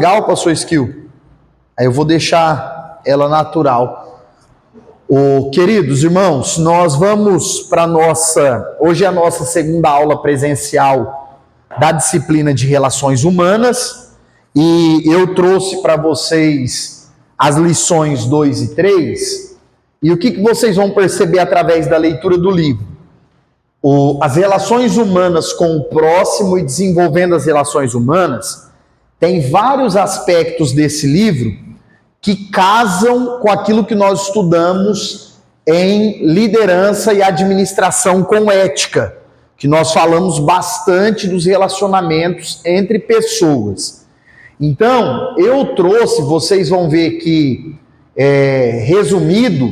legal, pastor Skill? Aí eu vou deixar ela natural. Queridos irmãos, nós vamos para hoje é a nossa segunda aula presencial da disciplina de Relações Humanas, e eu trouxe para vocês as lições 2 e 3, e o que vocês vão perceber através da leitura do livro? As relações humanas com o próximo e desenvolvendo as relações humanas, tem vários aspectos desse livro que casam com aquilo que nós estudamos em liderança e administração com ética, que nós falamos bastante dos relacionamentos entre pessoas. Então, eu trouxe, vocês vão ver que resumido,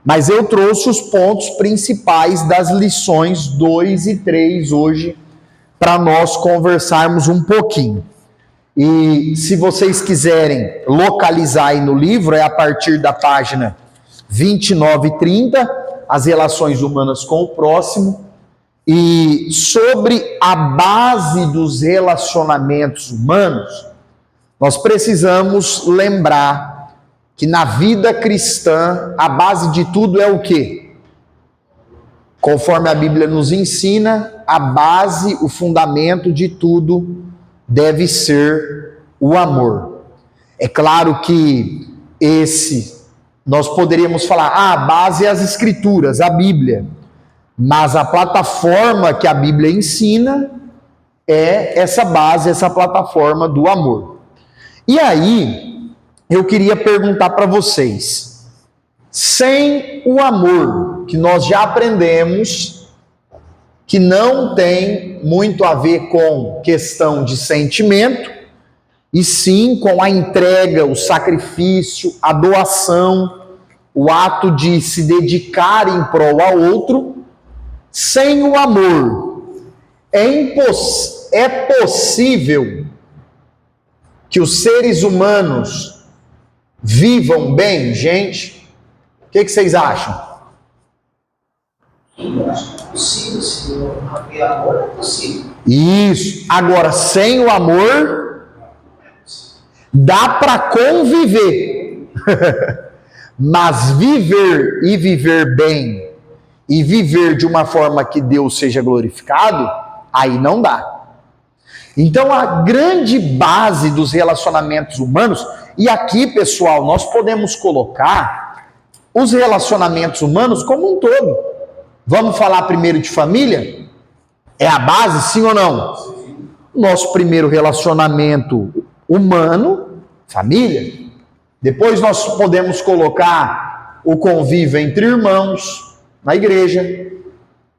mas eu trouxe os pontos principais das lições 2 e 3 hoje, para nós conversarmos um pouquinho. E se vocês quiserem localizar aí no livro, é a partir da página 29 e 30, as relações humanas com o próximo. E sobre a base dos relacionamentos humanos, nós precisamos lembrar que na vida cristã, a base de tudo é o quê? Conforme a Bíblia nos ensina, a base, o fundamento de tudo deve ser o amor. É claro que nós poderíamos falar, a base é as Escrituras, a Bíblia, mas a plataforma que a Bíblia ensina é essa base, essa plataforma do amor. E aí, eu queria perguntar para vocês, sem o amor, que nós já aprendemos, que não tem muito a ver com questão de sentimento, e sim com a entrega, o sacrifício, a doação, o ato de se dedicar em prol ao outro, sem o amor, é possível que os seres humanos vivam bem, gente? O que vocês acham? Eu acho que é possível, se não haver amor, é possível. Isso. Agora, sem o amor, dá para conviver. Mas viver e viver bem, e viver de uma forma que Deus seja glorificado, aí não dá. Então, a grande base dos relacionamentos humanos, e aqui, pessoal, nós podemos colocar os relacionamentos humanos como um todo. Vamos falar primeiro de família? É a base, sim ou não? Sim. Nosso primeiro relacionamento humano, família. Depois nós podemos colocar o convívio entre irmãos na igreja.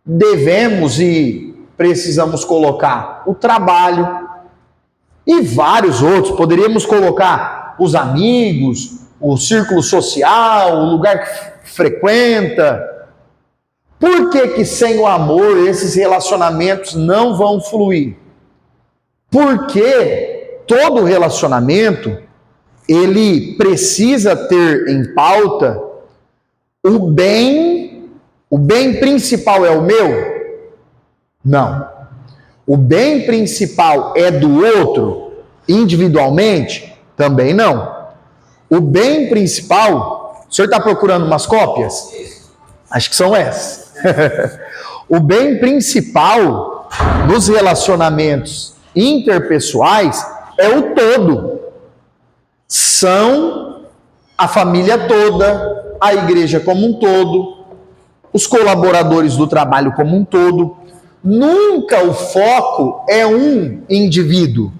Devemos e precisamos colocar o trabalho e vários outros. Poderíamos colocar os amigos, o círculo social, o lugar que frequenta. Por que sem o amor esses relacionamentos não vão fluir? Porque todo relacionamento, ele precisa ter em pauta o bem principal é o meu? Não. O bem principal é do outro, individualmente? Também não. O bem principal, o senhor está procurando umas cópias? Acho que são essas. O bem principal nos relacionamentos interpessoais é o todo. São a família toda, a igreja como um todo, os colaboradores do trabalho como um todo. Nunca o foco é um indivíduo.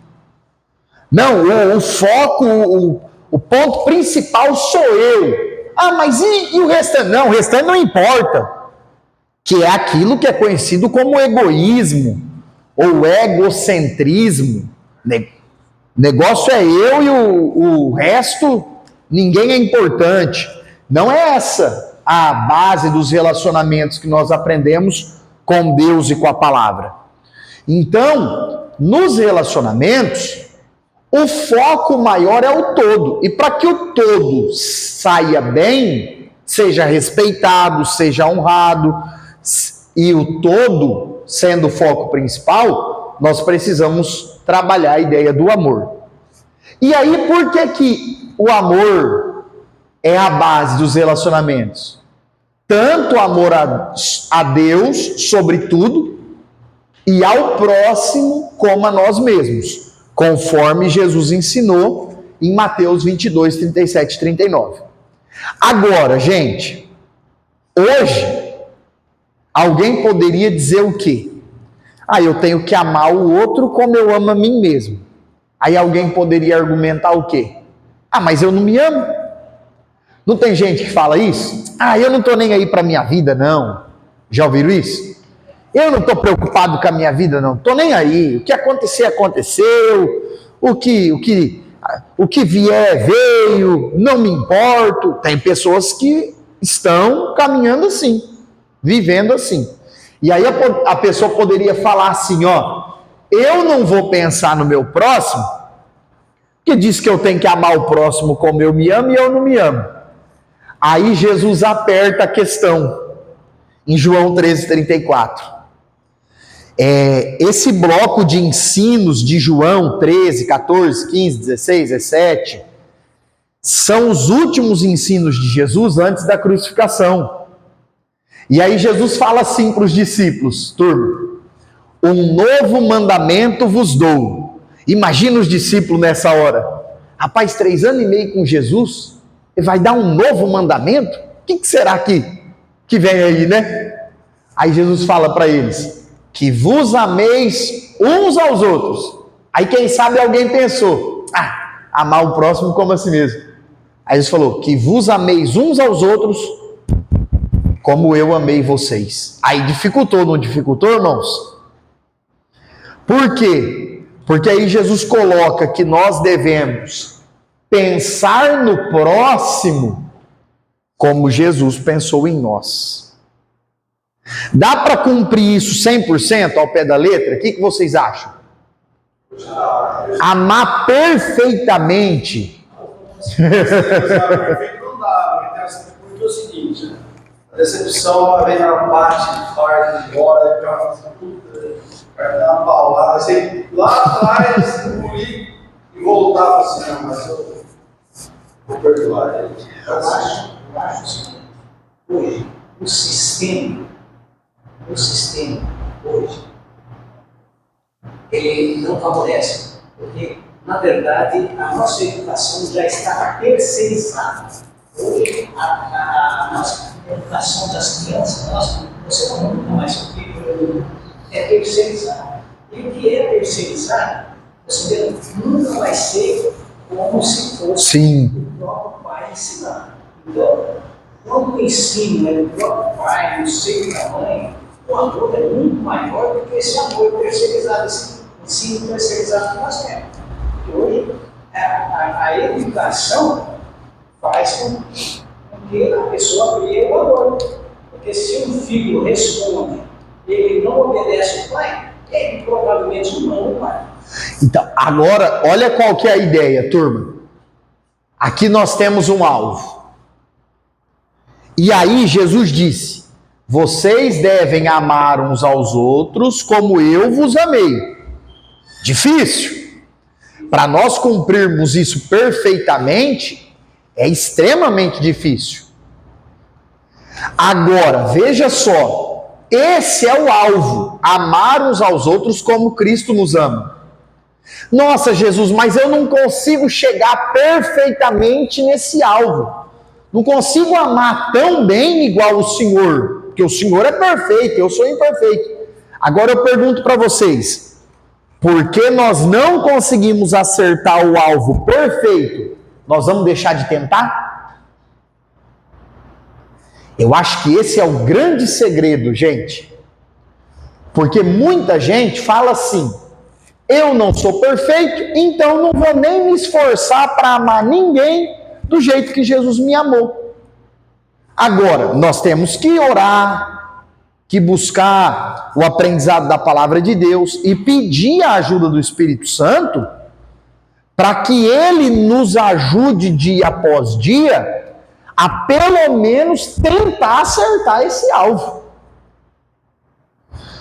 Não, o foco, o ponto principal sou eu. Ah, mas e o restante? Não, o restante não importa. Que é aquilo que é conhecido como egoísmo ou egocentrismo. Negócio é eu e o resto, ninguém é importante. Não é essa a base dos relacionamentos que nós aprendemos com Deus e com a palavra. Então, nos relacionamentos, o foco maior é o todo. E para que o todo saia bem, seja respeitado, seja honrado, e o todo sendo o foco principal, nós precisamos trabalhar a ideia do amor. E aí, por que o amor é a base dos relacionamentos? Tanto o amor a Deus, sobretudo, e ao próximo, como a nós mesmos, conforme Jesus ensinou em Mateus 22, 37 e 39. Agora, gente, hoje, alguém poderia dizer o quê? Eu tenho que amar o outro como eu amo a mim mesmo. Aí alguém poderia argumentar o quê? Mas eu não me amo. Não tem gente que fala isso? Eu não estou nem aí para a minha vida, não. Já ouviram isso? Eu não estou preocupado com a minha vida, não. Estou nem aí. O que acontecer, aconteceu. O que vier, veio. Não me importo. Tem pessoas que estão caminhando assim, vivendo assim. E aí a pessoa poderia falar assim, eu não vou pensar no meu próximo, que diz que eu tenho que amar o próximo como eu me amo e eu não me amo. Aí Jesus aperta a questão, em João 13:34. Esse bloco de ensinos de João 13, 14, 15, 16, 17, são os últimos ensinos de Jesus antes da crucificação. E aí Jesus fala assim para os discípulos, turma, um novo mandamento vos dou. Imagina os discípulos nessa hora. Rapaz, 3 anos e meio com Jesus, ele vai dar um novo mandamento? O que será que vem aí, né? Aí Jesus fala para eles, que vos ameis uns aos outros. Aí quem sabe alguém pensou, amar o próximo como a si mesmo. Aí Jesus falou, que vos ameis uns aos outros como eu amei vocês. Aí dificultou, não dificultou, irmãos? Por quê? Porque aí Jesus coloca que nós devemos pensar no próximo como Jesus pensou em nós. Dá para cumprir isso 100% ao pé da letra? O que vocês acham? Amar perfeitamente. Não dá, porque é o seguinte, né? A decepção vem na parte, vai embora, vai dar uma paulada, assim, lá atrás, engolir e voltar assim, não, mas eu vou perdoar ele. Eu acho assim, hoje, o sistema, hoje, ele não favorece, porque, na verdade, a nossa educação já está terceirizada. Hoje, a nossa educação das crianças, você não mais o que é terceirizada. E o que é terceirizado, você nunca vai ser como se fosse o próprio pai ensinando. Então, quando o ensino é do próprio pai, no seio da mãe, o amor é muito maior do que esse amor terceirizado, esse ensino terceirizado que nós temos. E hoje, a educação faz com que a pessoa crie o amor. Porque se um filho responde e ele não obedece o pai, ele provavelmente não ama o pai. Então, agora, olha qual que é a ideia, turma. Aqui nós temos um alvo. E aí Jesus disse, vocês devem amar uns aos outros como eu vos amei. Difícil. Para nós cumprirmos isso perfeitamente, é extremamente difícil. Agora, veja só, esse é o alvo, amar uns aos outros como Cristo nos ama. Nossa, Jesus, mas eu não consigo chegar perfeitamente nesse alvo. Não consigo amar tão bem igual o Senhor, porque o Senhor é perfeito, eu sou imperfeito. Agora eu pergunto para vocês, por que nós não conseguimos acertar o alvo perfeito, nós vamos deixar de tentar? Eu acho que esse é o grande segredo, gente. Porque muita gente fala assim, eu não sou perfeito, então não vou nem me esforçar para amar ninguém do jeito que Jesus me amou. Agora, nós temos que orar, que buscar o aprendizado da palavra de Deus e pedir a ajuda do Espírito Santo para que ele nos ajude dia após dia a pelo menos tentar acertar esse alvo.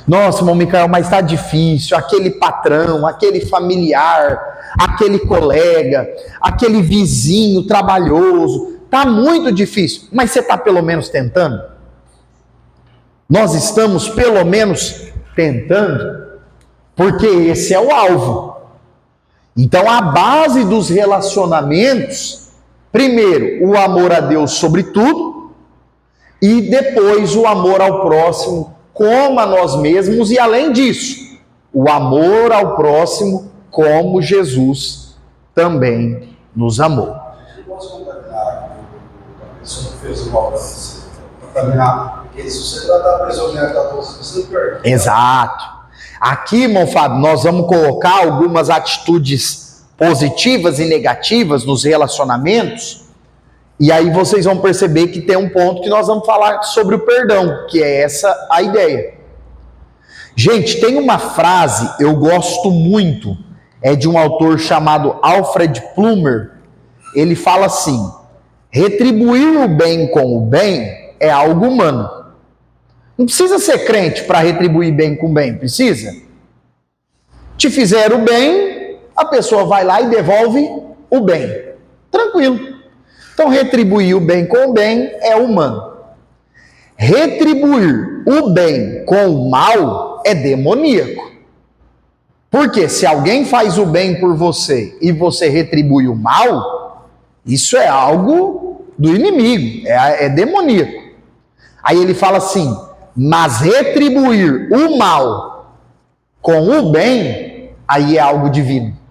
Nossa, irmão Micael, mas está difícil. Aquele patrão, aquele familiar, aquele colega, aquele vizinho trabalhoso. Está muito difícil. Mas você está pelo menos tentando? Nós estamos pelo menos tentando? Porque esse é o alvo. Então a base dos relacionamentos, primeiro, o amor a Deus sobre tudo, e depois o amor ao próximo como a nós mesmos, e além disso, o amor ao próximo como Jesus também nos amou. Eu posso contaminar a pessoa que fez o mal para você, contaminar, porque se você tratar a pessoa que está todas as pessoas, perde. Exato. Aqui, irmão Fábio, nós vamos colocar algumas atitudes positivas e negativas nos relacionamentos, e aí vocês vão perceber que tem um ponto que nós vamos falar sobre o perdão, que é essa a ideia. Gente, tem uma frase, eu gosto muito, é de um autor chamado Alfred Plummer. Ele fala assim: retribuir o bem com o bem é algo humano. Não precisa ser crente para retribuir bem com bem, precisa? Te fizeram o bem, a pessoa vai lá e devolve o bem. Tranquilo. Então, retribuir o bem com o bem é humano. Retribuir o bem com o mal é demoníaco. Porque se alguém faz o bem por você e você retribui o mal, isso é algo do inimigo, é demoníaco. Aí ele fala assim: mas retribuir o mal com o bem, aí é algo divino.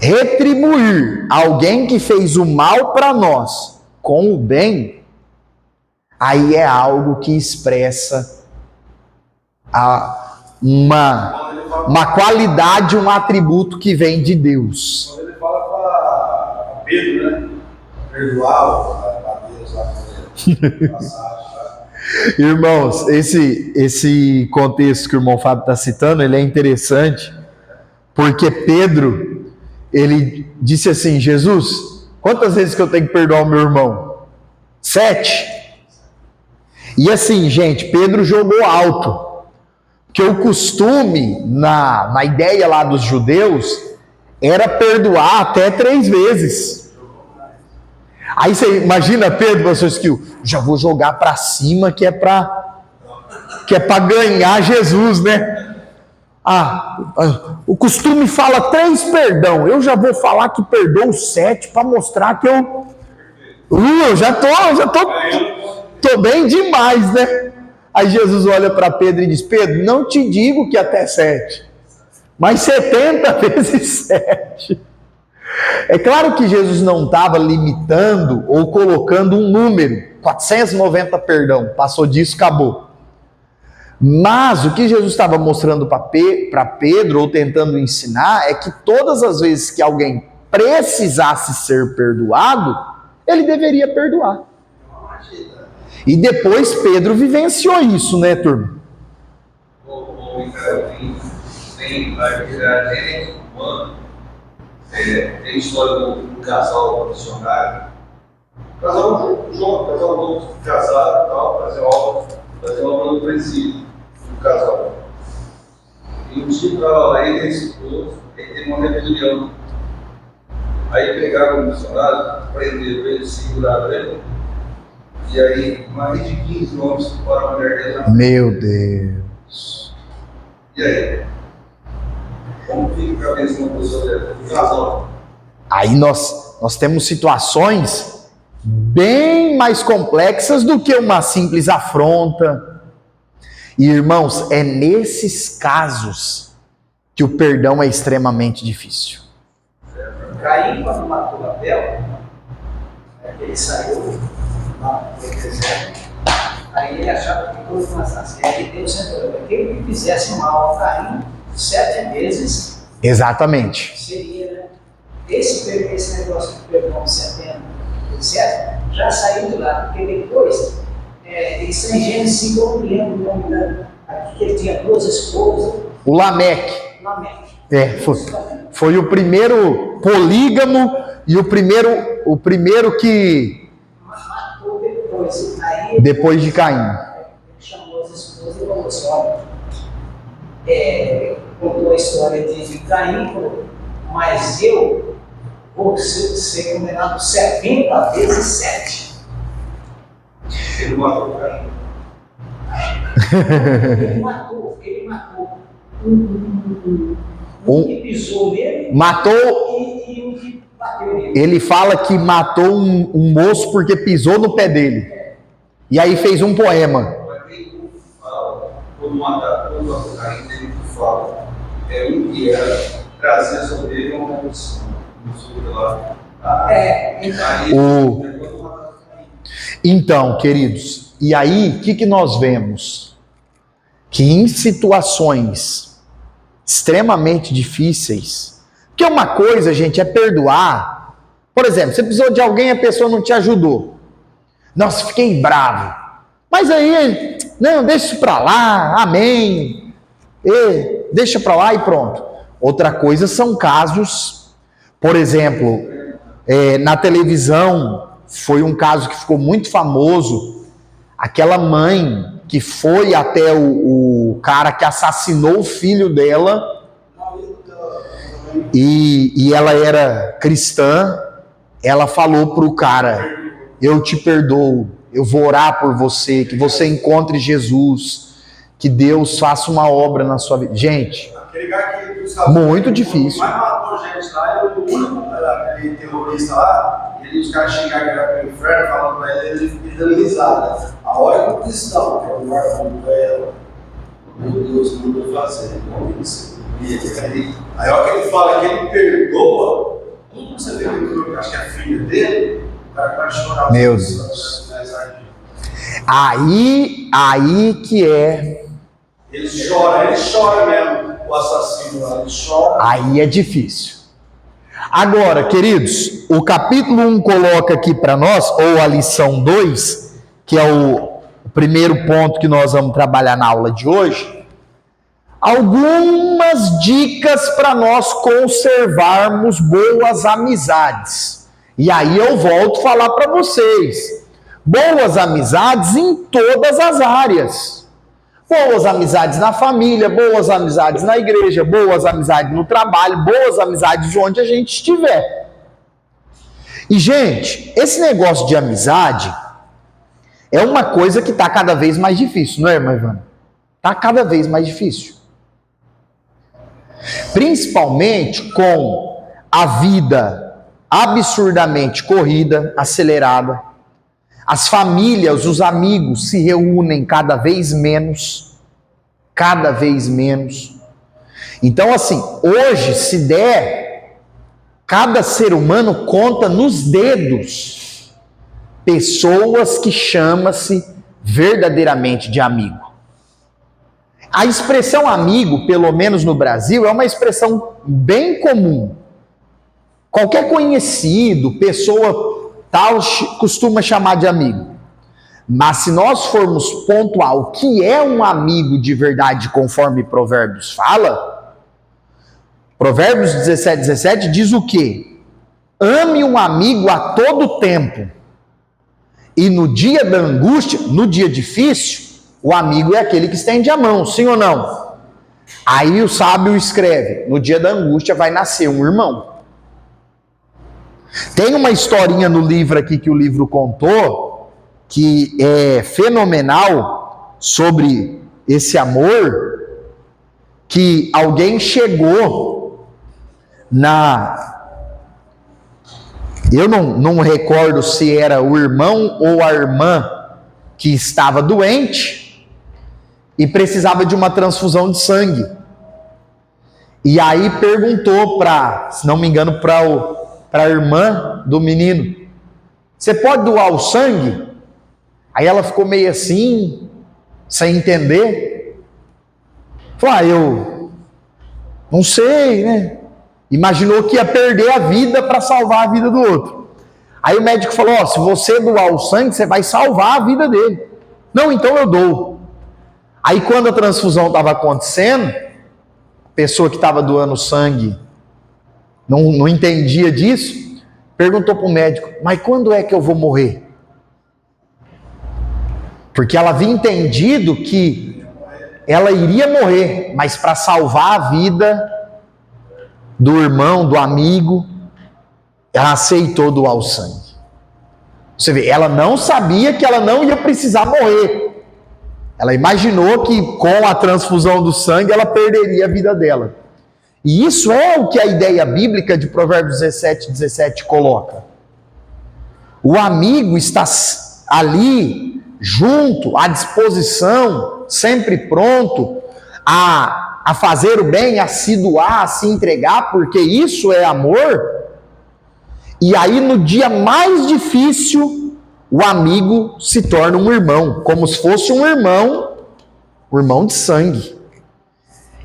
Retribuir alguém que fez o mal para nós com o bem, aí é algo que expressa uma qualidade, um atributo que vem de Deus. Quando ele fala para Pedro, né? Perdoar a Deus lá com passagem. Irmãos, esse contexto que o irmão Fábio está citando, ele é interessante, porque Pedro, ele disse assim: Jesus, quantas vezes que eu tenho que perdoar o meu irmão? 7. E assim, gente, Pedro jogou alto, porque o costume, na ideia lá dos judeus, era perdoar até 3 vezes. Aí você imagina Pedro, pastor Skill, já vou jogar para cima que é para ganhar Jesus, né? O costume fala 3 perdão, eu já vou falar que perdoo 7 para mostrar que eu já tô bem demais, né? Aí Jesus olha para Pedro e diz: Pedro, não te digo que até 7, mas 70 vezes 7. É claro que Jesus não estava limitando ou colocando um número, 490 perdão, passou disso, acabou. Mas o que Jesus estava mostrando para Pedro, ou tentando ensinar, é que todas as vezes que alguém precisasse ser perdoado, ele deveria perdoar. E depois Pedro vivenciou isso, né, turma? Tem história do casal missionário. Casal novo, casado e tal, fazer obra no presídio do casal. E um dia estava lá, ele e a esposa, ele teve uma rebelião. Aí pegaram o missionário, prenderam ele, seguraram ele, e aí mais de 15 homens para a mulher dele. Meu Deus. E aí? Como fica a cabeça de uma pessoa dessa? Casal. Aí nós temos situações bem mais complexas do que uma simples afronta. E irmãos, é nesses casos que o perdão é extremamente difícil. Caim, quando matou Abel, ele saiu lá do deserto, aí ele achava que todos nascessem. Aí Deus sentou: aquele que fizesse mal a Caim 7 vezes. Exatamente. Seria, né? Esse negócio de perdão 70, etc., já saiu de lá, porque depois, isso em Gênesis 5, eu não lembro o nome aqui, que ele tinha 2 esposas. O Lameque. Foi o primeiro polígamo e o primeiro que Matou depois. Aí, depois de Caim. Ele chamou as esposas assim, olha, contou a história de Caim, falou, mas eu vou ser condenado 70 vezes 7. Ele matou o Caim. Ele matou. Um que pisou nele matou. E um que bateu nele. Ele fala que matou um moço porque pisou no pé dele. E aí fez um poema. Quando matou Caim, ele fala, um que era trazer sobre ele uma maldição. Então, queridos, e aí o que nós vemos? Que em situações extremamente difíceis, porque uma coisa, gente, é perdoar. Por exemplo, você precisou de alguém e a pessoa não te ajudou. Nossa, fiquei bravo. Mas aí, não, deixa isso pra lá, amém. Deixa pra lá e pronto. Outra coisa são casos, por exemplo, na televisão, foi um caso que ficou muito famoso, aquela mãe que foi até o cara que assassinou o filho dela, e ela era cristã, ela falou pro cara, eu te perdoo, eu vou orar por você, que você encontre Jesus, que Deus faça uma obra na sua vida. Gente, muito difícil. Mas matou gente lá, era o único, aquele terrorista lá, e os caras chegaram que era pro inferno, falando pra ele dando risada. A hora que o cristão, que é o marcão velho, meu Deus, não vou fazer, não isso. Aí a hora que ele fala que ele perdoa, tudo que você vê que acho que é a filha dele, o cara vai chorar. Meu Deus. Aí que é. Ele chora mesmo, o assassino lá, ele chora. Aí é difícil. Agora, queridos, o capítulo 1 coloca aqui para nós, ou a lição 2, que é o primeiro ponto que nós vamos trabalhar na aula de hoje, algumas dicas para nós conservarmos boas amizades. E aí eu volto a falar para vocês, boas amizades em todas as áreas. Boas amizades na família, boas amizades na igreja, boas amizades no trabalho, boas amizades onde a gente estiver. E, gente, esse negócio de amizade é uma coisa que está cada vez mais difícil, não é, irmã Ivana? Está cada vez mais difícil. Principalmente com a vida absurdamente corrida, acelerada. As famílias, os amigos se reúnem cada vez menos. Cada vez menos. Então, assim, hoje, se der, cada ser humano conta nos dedos pessoas que chama-se verdadeiramente de amigo. A expressão amigo, pelo menos no Brasil, é uma expressão bem comum. Qualquer conhecido, pessoa tal, costuma chamar de amigo. Mas se nós formos pontuar o que é um amigo de verdade, conforme Provérbios fala, Provérbios 17 diz o quê? Ame um amigo a todo tempo. E no dia da angústia, no dia difícil, o amigo é aquele que estende a mão, sim ou não? Aí o sábio escreve, no dia da angústia vai nascer um irmão. Tem uma historinha no livro aqui que o livro contou, que é fenomenal, sobre esse amor, que alguém chegou eu não recordo se era o irmão ou a irmã que estava doente e precisava de uma transfusão de sangue. E aí perguntou se não me engano, para a irmã do menino, você pode doar o sangue? Aí ela ficou meio assim, sem entender. Falou, eu não sei, né? Imaginou que ia perder a vida para salvar a vida do outro. Aí o médico falou, se você doar o sangue, você vai salvar a vida dele. Não, então eu dou. Aí quando a transfusão estava acontecendo, a pessoa que estava doando sangue não entendia disso, perguntou para o médico, mas quando é que eu vou morrer? Porque ela havia entendido que ela iria morrer, mas para salvar a vida do irmão, do amigo, ela aceitou doar o sangue. Você vê, ela não sabia que ela não ia precisar morrer. Ela imaginou que com a transfusão do sangue ela perderia a vida dela. E isso é o que a ideia bíblica de Provérbios 17 coloca. O amigo está ali, junto, à disposição, sempre pronto a fazer o bem, a se doar, a se entregar, porque isso é amor. E aí no dia mais difícil, o amigo se torna um irmão, como se fosse um irmão de sangue.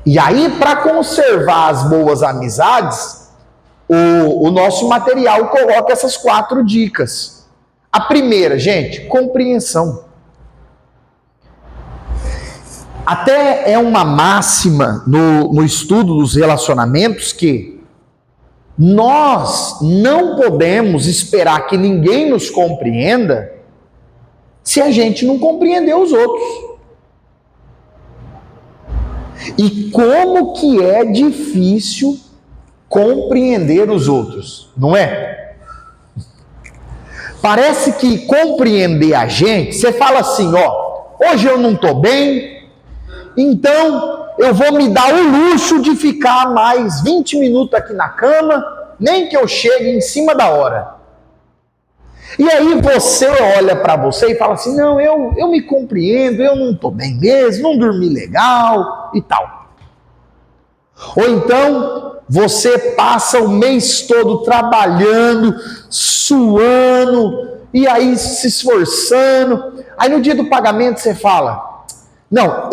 E aí, para conservar as boas amizades, o nosso material coloca essas 4 dicas. A primeira, gente, compreensão. Até é uma máxima no estudo dos relacionamentos que nós não podemos esperar que ninguém nos compreenda se a gente não compreender os outros. E como que é difícil compreender os outros, não é? Parece que compreender a gente, você fala assim, ó, hoje eu não estou bem, então eu vou me dar o luxo de ficar mais 20 minutos aqui na cama, nem que eu chegue em cima da hora. E aí você olha para você e fala assim, não, eu me compreendo, eu não estou bem mesmo, não dormi legal e tal. Ou então você passa o mês todo trabalhando, suando, e aí se esforçando, aí no dia do pagamento você fala, não,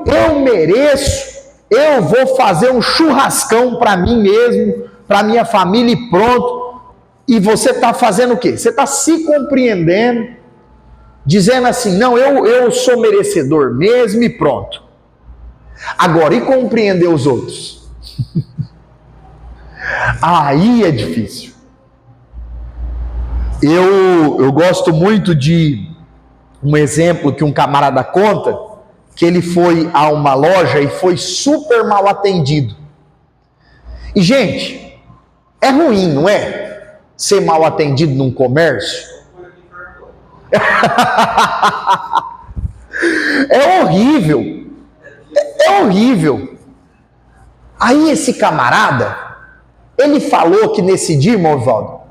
eu mereço, eu vou fazer um churrascão para mim mesmo, para minha família e pronto. E você está fazendo o quê? Você está se compreendendo, dizendo assim, não, eu sou merecedor mesmo e pronto. Agora, e compreender os outros? Aí é difícil. Eu gosto muito de um exemplo que um camarada conta, que ele foi a uma loja e foi super mal atendido. E, gente, é ruim, não é? Ser mal atendido num comércio. É horrível. É horrível. Aí esse camarada, ele falou que nesse dia, irmão Osvaldo,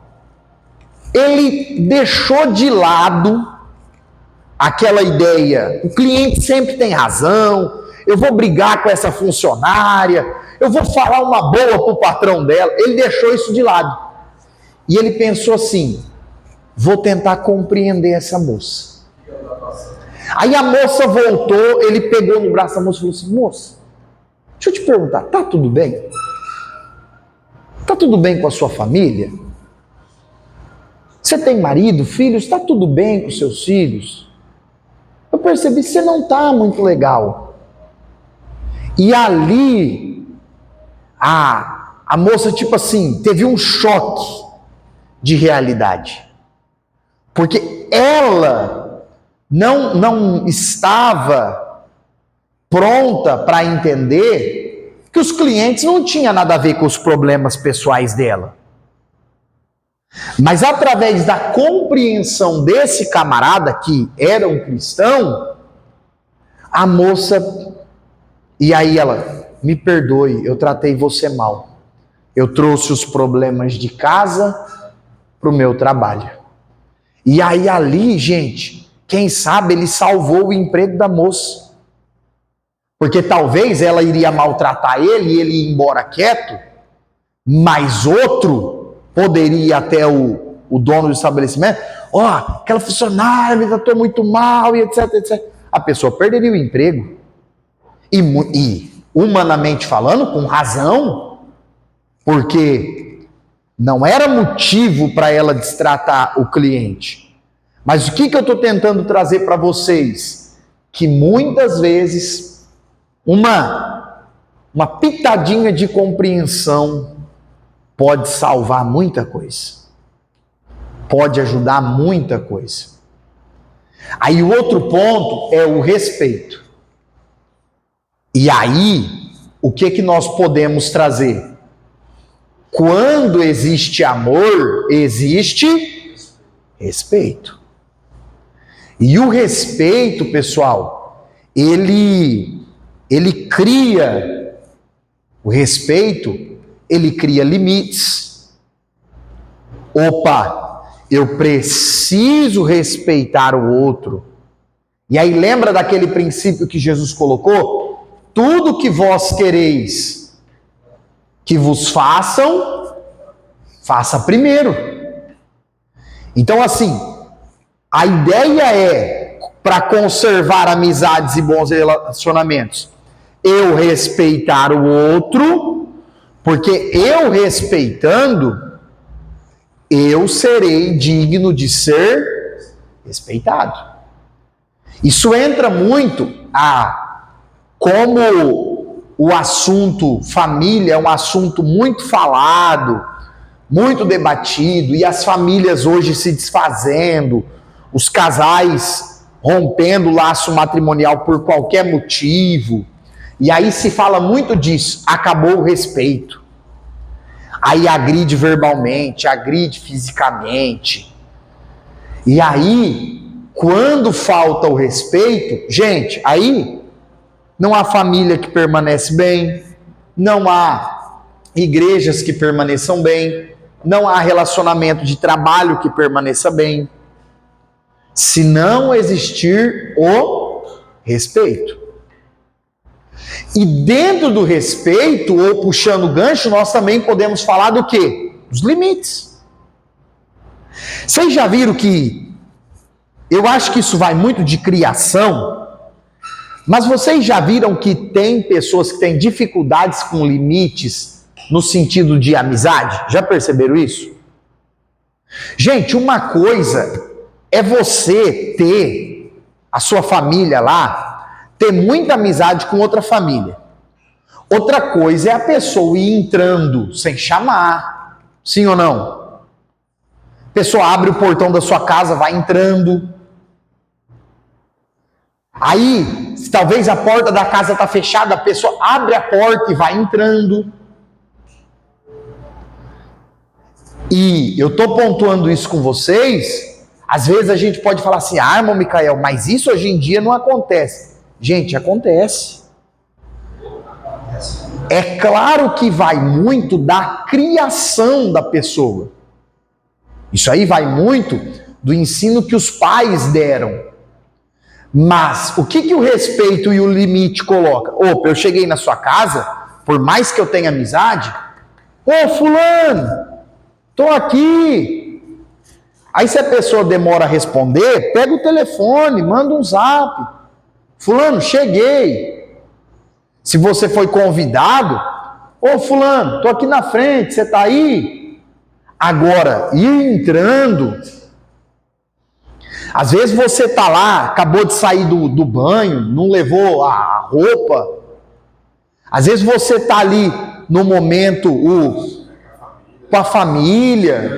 ele deixou de lado aquela ideia, o cliente sempre tem razão, eu vou brigar com essa funcionária, eu vou falar uma boa pro patrão dela. Ele deixou isso de lado. E ele pensou assim, vou tentar compreender essa moça. Aí a moça voltou, ele pegou no braço da moça e falou assim, moça, deixa eu te perguntar, tá tudo bem? Tá tudo bem com a sua família? Você tem marido, filhos? Tá tudo bem com seus filhos? Eu percebi que você não tá muito legal. E ali, a moça tipo assim, teve um choque de realidade, porque ela não estava pronta para entender que os clientes não tinham nada a ver com os problemas pessoais dela. Mas através da compreensão desse camarada, que era um cristão, a moça, e aí ela, me perdoe, eu tratei você mal, eu trouxe os problemas de casa para o meu trabalho. E aí ali, gente, quem sabe ele salvou o emprego da moça. Porque talvez ela iria maltratar ele e ele ia embora quieto, mas outro poderia ir até o dono do estabelecimento, aquela funcionária me tratou muito mal e etc, etc. A pessoa perderia o emprego. E humanamente falando, com razão, porque não era motivo para ela destratar o cliente. Mas o que eu estou tentando trazer para vocês? Que muitas vezes uma pitadinha de compreensão pode salvar muita coisa. Pode ajudar muita coisa. Aí o outro ponto é o respeito. E aí, o que nós podemos trazer? Quando existe amor, existe respeito. E o respeito, pessoal, ele cria, o respeito, ele cria limites. Opa, eu preciso respeitar o outro. E aí lembra daquele princípio que Jesus colocou? Tudo que vós quereis que vos façam, faça primeiro. Então assim, a ideia é, para conservar amizades e bons relacionamentos, eu respeitar o outro, porque eu respeitando, eu serei digno de ser respeitado. Isso entra muito como o assunto família é um assunto muito falado, muito debatido, e as famílias hoje se desfazendo, os casais rompendo o laço matrimonial por qualquer motivo, e aí se fala muito disso, acabou o respeito. Aí agride verbalmente, agride fisicamente. E aí, quando falta o respeito, gente, aí não há família que permanece bem, não há igrejas que permaneçam bem, não há relacionamento de trabalho que permaneça bem, se não existir o respeito. E dentro do respeito, ou puxando o gancho, nós também podemos falar do quê? Dos limites. Vocês já viram que, eu acho que isso vai muito de criação, mas vocês já viram que tem pessoas que têm dificuldades com limites no sentido de amizade? Já perceberam isso? Gente, uma coisa é você ter a sua família lá, ter muita amizade com outra família. Outra coisa é a pessoa ir entrando sem chamar, sim ou não? A pessoa abre o portão da sua casa, vai entrando. Aí, talvez a porta da casa está fechada, a pessoa abre a porta e vai entrando. E eu estou pontuando isso com vocês, às vezes a gente pode falar assim, irmão Micael, mas isso hoje em dia não acontece. Gente, acontece. É claro que vai muito da criação da pessoa. Isso aí vai muito do ensino que os pais deram. Mas o que o respeito e o limite coloca? Opa, eu cheguei na sua casa, por mais que eu tenha amizade, ô fulano, tô aqui. Aí se a pessoa demora a responder, pega o telefone, manda um zap. Fulano, cheguei. Se você foi convidado, ô fulano, tô aqui na frente, você tá aí? Agora, ir entrando... Às vezes você tá lá, acabou de sair do banho, não levou a roupa. Às vezes você tá ali no momento com a família,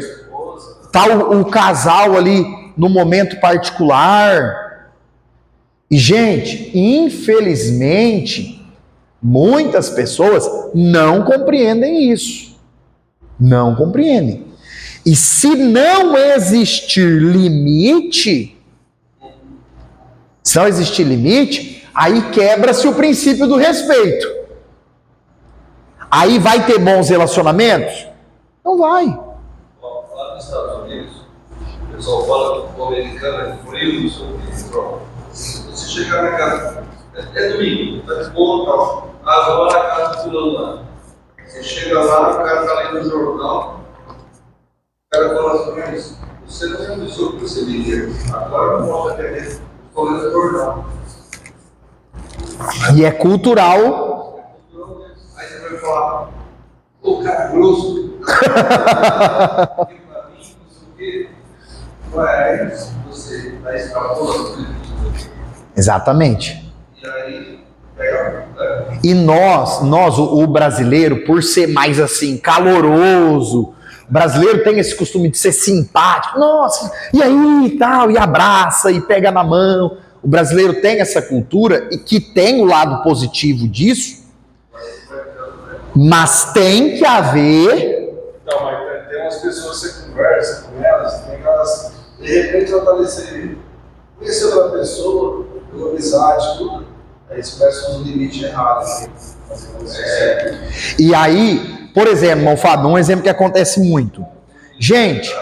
tá o casal ali no momento particular. E gente, infelizmente, muitas pessoas não compreendem isso. Não compreendem. E se não existir limite, aí quebra-se o princípio do respeito. Aí vai ter bons relacionamentos? Não vai. Lá nos Estados Unidos, o pessoal fala que o americano é frio, não sei o que. Você chegar na casa, é domingo, tá de boa e tal. Vamos lá na casa do fulano lá. Você chega lá, o cara tá lendo o jornal. O cara fala assim, você não é uma pessoa que você me agora não mostra a TV, estou lendo o jornal. E é cultural. Aí você vai falar, o cara grosso, você vai extrapolando. Exatamente. E aí, pega. E nós, o brasileiro, por ser mais assim, caloroso, o brasileiro tem esse costume de ser simpático, nossa, e aí e tal, e abraça, e pega na mão. O brasileiro tem essa cultura e que tem o lado positivo disso, mas tem que haver... Não, mas tem umas pessoas que você conversa com elas, tem aquelas... De repente ela tá conheceu outra pessoa, pegou amizade, tudo. Aí eles começam uns limites errados. E aí, por exemplo, irmão Fábio, um exemplo que acontece muito. Gente,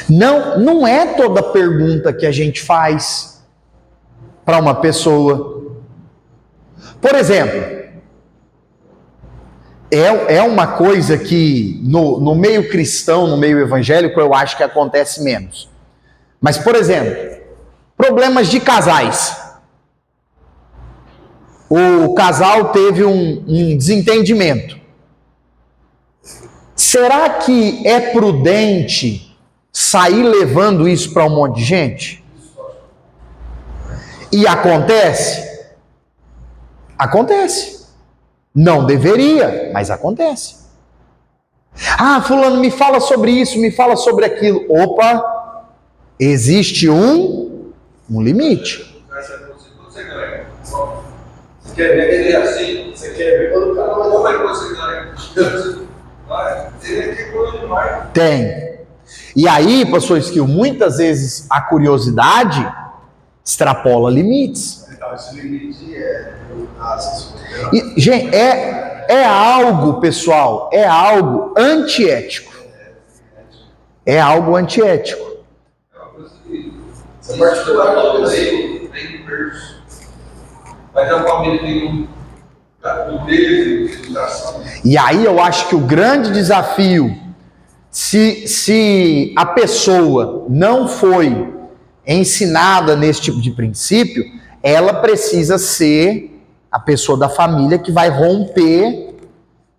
não é toda pergunta que a gente faz para uma pessoa. Por exemplo, é uma coisa que no meio cristão, no meio evangélico, eu acho que acontece menos. Mas, por exemplo, problemas de casais. O casal teve um desentendimento. Será que é prudente sair levando isso para um monte de gente? E acontece? Acontece. Não deveria, mas acontece. Ah, fulano, me fala sobre isso, me fala sobre aquilo. Opa, existe um limite. Você quer ver ele assim? Você quer ver quando o cara vai dar uma coisa? Tem. E aí, pastor Skill, muitas vezes a curiosidade extrapola limites. Então, esse limite é... E, gente, é algo, pessoal, é algo antiético. É algo antiético. Essa particular é uma vai ter uma família que tem um deles de educação. E aí eu acho que o grande desafio, se a pessoa não foi ensinada nesse tipo de princípio, ela precisa ser a pessoa da família que vai romper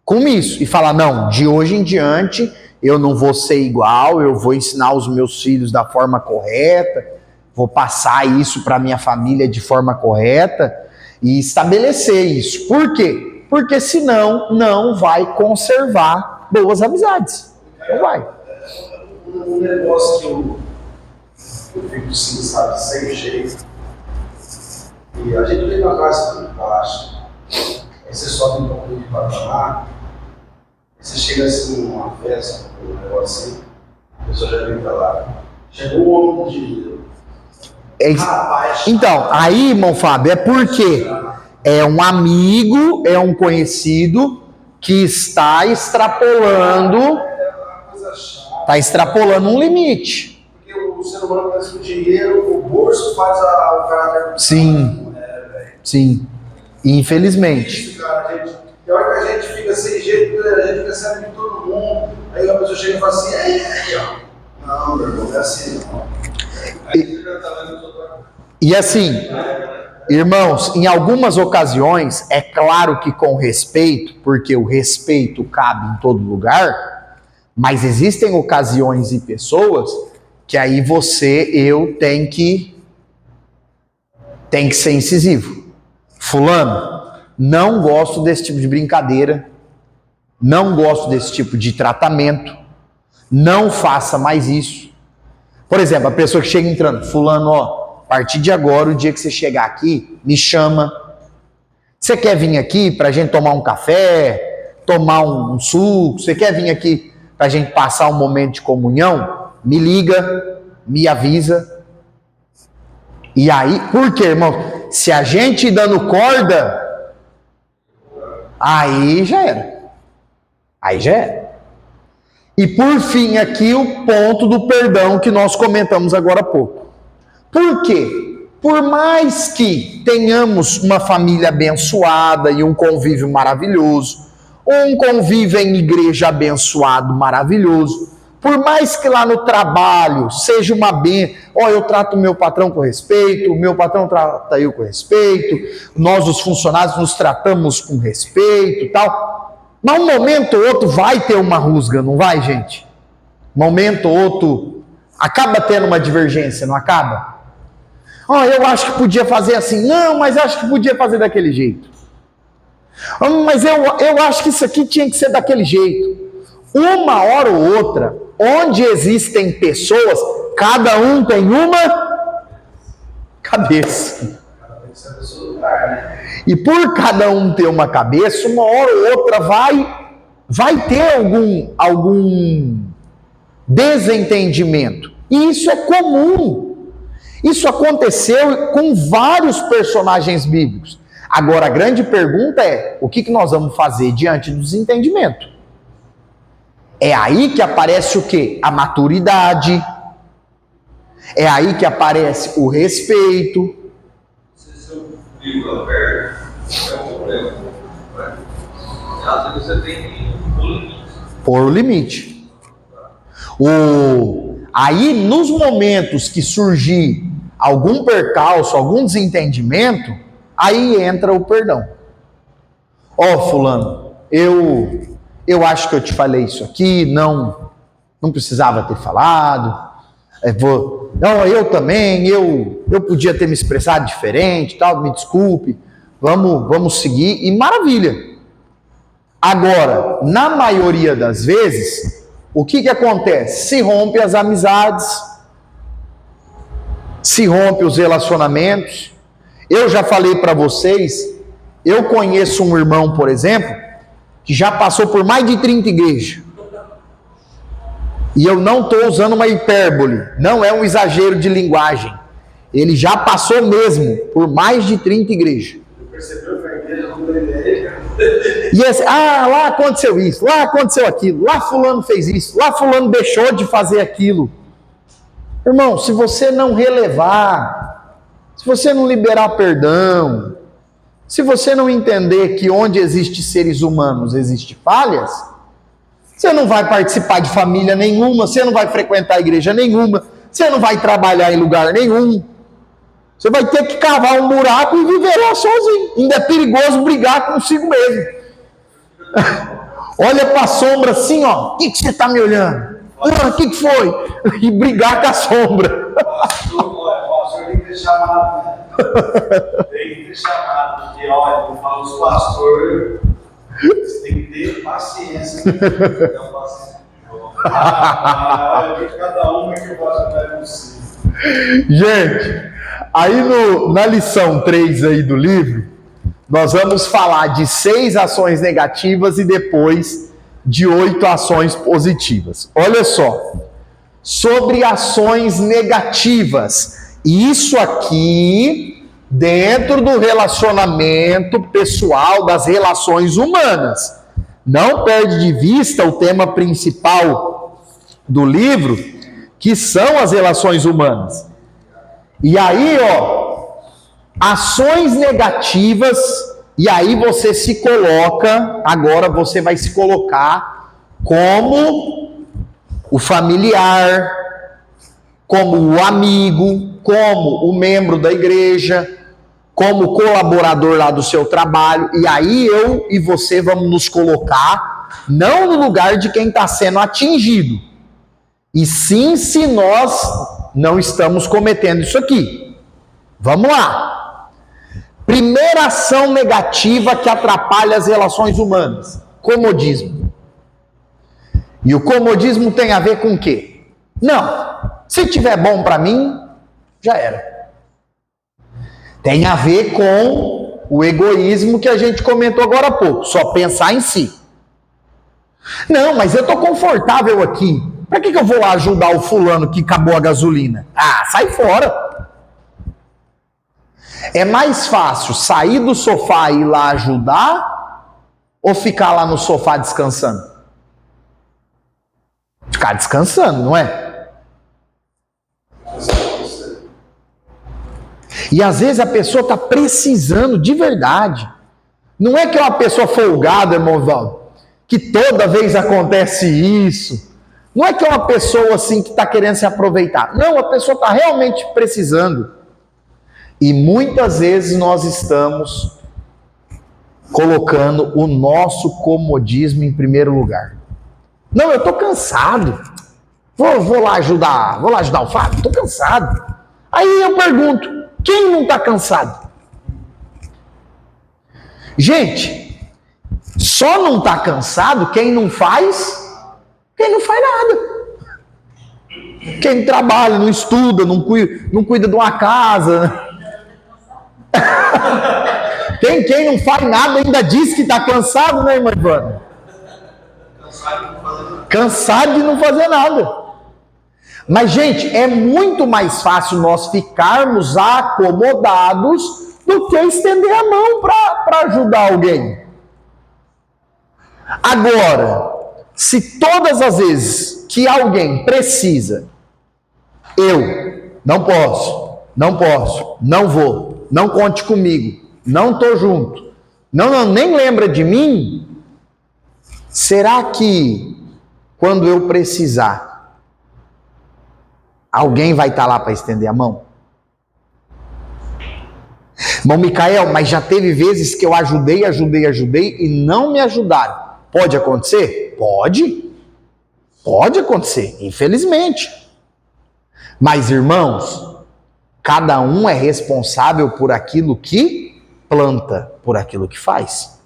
com isso e falar, não, de hoje em diante eu não vou ser igual, eu vou ensinar os meus filhos da forma correta, vou passar isso para minha família de forma correta e estabelecer isso. Por quê? Porque senão não vai conservar boas amizades. Não vai. Um negócio que eu fico assim, sabe, sem jeito. E a gente vem na casa por baixo. Aí você sobe um pouco de patamar. Aí você chega assim numa festa, um negócio assim. A pessoa já vem pra lá. Chegou um homem de dinheiro. Então, aí, irmão Fábio, é porque é um amigo, é um conhecido que está extrapolando um limite. Porque o ser humano parece que o dinheiro, o bolso faz o caráter. Sim, sim, infelizmente. Isso, cara, tem hora que a gente fica sem jeito, a gente percebe de todo mundo, aí a pessoa chega e fala assim, aí, ó. Não, meu irmão, não é assim, não. E assim, irmãos, em algumas ocasiões, é claro que com respeito, porque o respeito cabe em todo lugar, mas existem ocasiões e pessoas que aí eu tenho que ser incisivo. Fulano, não gosto desse tipo de brincadeira, não gosto desse tipo de tratamento, não faça mais isso. Por exemplo, a pessoa que chega entrando, fulano, ó, a partir de agora, o dia que você chegar aqui, me chama. Você quer vir aqui para a gente tomar um café, tomar um suco? Você quer vir aqui para a gente passar um momento de comunhão? Me liga, me avisa. E aí, por quê, irmão? Se a gente ir dando corda, aí já era. Aí já era. E por fim, aqui o ponto do perdão que nós comentamos agora há pouco. Por quê? Por mais que tenhamos uma família abençoada e um convívio maravilhoso, ou um convívio em igreja abençoado, maravilhoso, por mais que lá no trabalho seja uma bênção, eu trato o meu patrão com respeito, o meu patrão trata eu com respeito, nós os funcionários nos tratamos com respeito e tal. Mas um momento ou outro vai ter uma rusga, não vai, gente? Um momento ou outro acaba tendo uma divergência, não acaba? Eu acho que podia fazer assim. Não, mas acho que podia fazer daquele jeito. Mas eu acho que isso aqui tinha que ser daquele jeito. Uma hora ou outra, onde existem pessoas, cada um tem uma cabeça. Tem que saber o seu lugar, né? E por cada um ter uma cabeça, uma hora ou outra vai ter algum desentendimento. E isso é comum. Isso aconteceu com vários personagens bíblicos. Agora, a grande pergunta é, o que nós vamos fazer diante do desentendimento? É aí que aparece o quê? A maturidade. É aí que aparece o respeito. Se seu filho aperta, é um problema. Às vezes você tem que pôr o limite. Por limite. Aí, nos momentos que surgir algum percalço, algum desentendimento, aí entra o perdão. Ó, fulano, eu acho que eu te falei isso aqui, não precisava ter falado. Não, eu também, eu podia ter me expressado diferente, tal, me desculpe. Vamos seguir e maravilha. Agora, na maioria das vezes, o que acontece? Se rompe as amizades, se rompe os relacionamentos. Eu já falei para vocês, eu conheço um irmão, por exemplo, que já passou por mais de 30 igrejas. E eu não estou usando uma hipérbole, não é um exagero de linguagem. Ele já passou mesmo por mais de 30 igrejas. Percebeu que a igreja não tem ideia? E esse, lá aconteceu isso, lá aconteceu aquilo, lá fulano fez isso, lá fulano deixou de fazer aquilo. Irmão, se você não relevar, se você não liberar perdão, se você não entender que onde existem seres humanos existem falhas, você não vai participar de família nenhuma, você não vai frequentar igreja nenhuma, você não vai trabalhar em lugar nenhum. Você vai ter que cavar um buraco e viver lá sozinho. Ainda é perigoso brigar consigo mesmo. Olha para a sombra assim, ó. O que você está me olhando? O que foi? E brigar com a sombra. O pastor tem que ter chamado, né? Tem que ter chamado, porque, olha, eu falo os pastores, você tem que ter paciência. Então, paciência de jogo. Eu vejo cada uma que eu faço não é possível. Gente, aí na lição 3 aí do livro, nós vamos falar de 6 ações negativas e depois de 8 ações positivas. Olha só, sobre ações negativas, isso aqui dentro do relacionamento pessoal, das relações humanas. Não perde de vista o tema principal do livro, que são as relações humanas. E aí, ó, ações negativas, e aí você se coloca, agora você vai se colocar como o familiar, como o amigo, como o membro da igreja, como o colaborador lá do seu trabalho, e aí eu e você vamos nos colocar, não no lugar de quem está sendo atingido, e sim se nós não estamos cometendo isso aqui. Vamos lá. Primeira ação negativa que atrapalha as relações humanas: comodismo. E o comodismo tem a ver com o quê? Não, se tiver bom para mim, já era. Tem a ver com o egoísmo que a gente comentou agora há pouco, só pensar em si. Não, mas eu estou confortável aqui. Para que eu vou lá ajudar o fulano que acabou a gasolina? Ah, sai fora. É mais fácil sair do sofá e ir lá ajudar ou ficar lá no sofá descansando? Ficar descansando, não é? E às vezes a pessoa está precisando de verdade. Não é que é uma pessoa folgada, irmão Valdo, que toda vez acontece isso. Não é que é uma pessoa assim que está querendo se aproveitar. Não, a pessoa está realmente precisando. E muitas vezes nós estamos colocando o nosso comodismo em primeiro lugar. Não, eu estou cansado. Vou lá ajudar o Fábio, estou cansado. Aí eu pergunto, quem não está cansado? Gente, só não está cansado quem não faz nada. Quem trabalha, não estuda, não cuida de uma casa, Tem quem não faz nada ainda diz que está cansado, né, irmã Ivana? Cansado de não fazer nada. Mas, gente, é muito mais fácil nós ficarmos acomodados do que estender a mão para ajudar alguém. Agora, se todas as vezes que alguém precisa, eu não posso, não vou, não conte comigo, não estou junto, não, nem lembra de mim, será que quando eu precisar, alguém vai estar lá para estender a mão? Irmão Micael, mas já teve vezes que eu ajudei e não me ajudaram. Pode acontecer? Pode acontecer, infelizmente. Mas, irmãos, cada um é responsável por aquilo que planta, por aquilo que faz.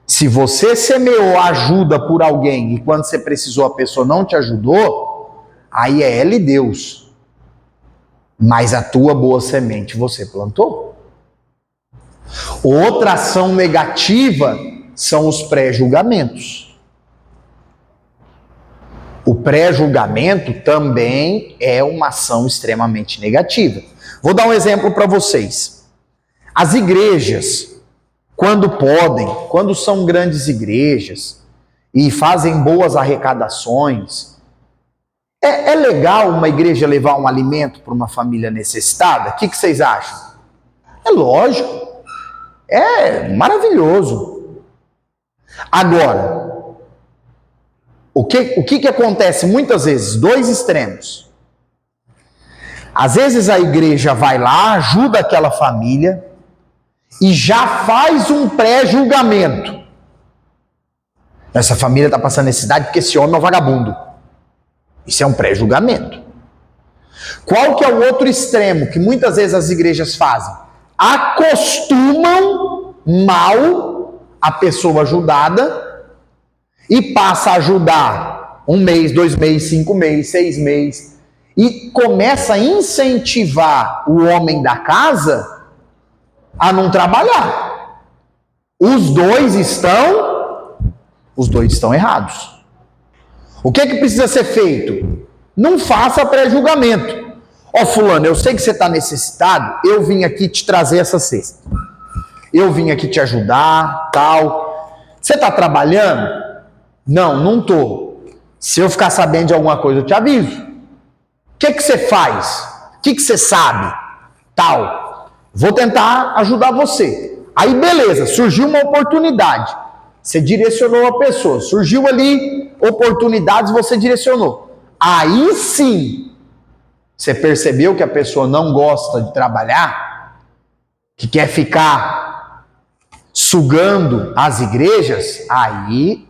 Se você semeou ajuda por alguém e quando você precisou a pessoa não te ajudou, aí é ela e Deus. Mas a tua boa semente você plantou. Outra ação negativa são os pré-julgamentos. O pré-julgamento também é uma ação extremamente negativa. Vou dar um exemplo para vocês. As igrejas, quando podem, quando são grandes igrejas e fazem boas arrecadações, é legal uma igreja levar um alimento para uma família necessitada? O que vocês acham? É lógico. É maravilhoso. Agora, o que acontece muitas vezes? Dois extremos. Às vezes a igreja vai lá, ajuda aquela família e já faz um pré-julgamento. Essa família está passando necessidade porque esse homem é um vagabundo. Isso é um pré-julgamento. Qual que é o outro extremo que muitas vezes as igrejas fazem? Acostumam mal a pessoa ajudada e passa a ajudar 1 mês, 2 meses, 5 meses, 6 meses e começa a incentivar o homem da casa a não trabalhar. Os dois estão errados. O que precisa ser feito? Não faça pré-julgamento. Ó, fulano, eu sei que você está necessitado, eu vim aqui te trazer essa cesta. Eu vim aqui te ajudar, tal. Você está trabalhando? Não estou. Se eu ficar sabendo de alguma coisa, eu te aviso. O que você faz? O que você sabe? Tal. Vou tentar ajudar você. Aí, beleza, surgiu uma oportunidade. Você direcionou a pessoa. Surgiu ali oportunidades, você direcionou. Aí sim, você percebeu que a pessoa não gosta de trabalhar, que quer ficar sugando as igrejas, aí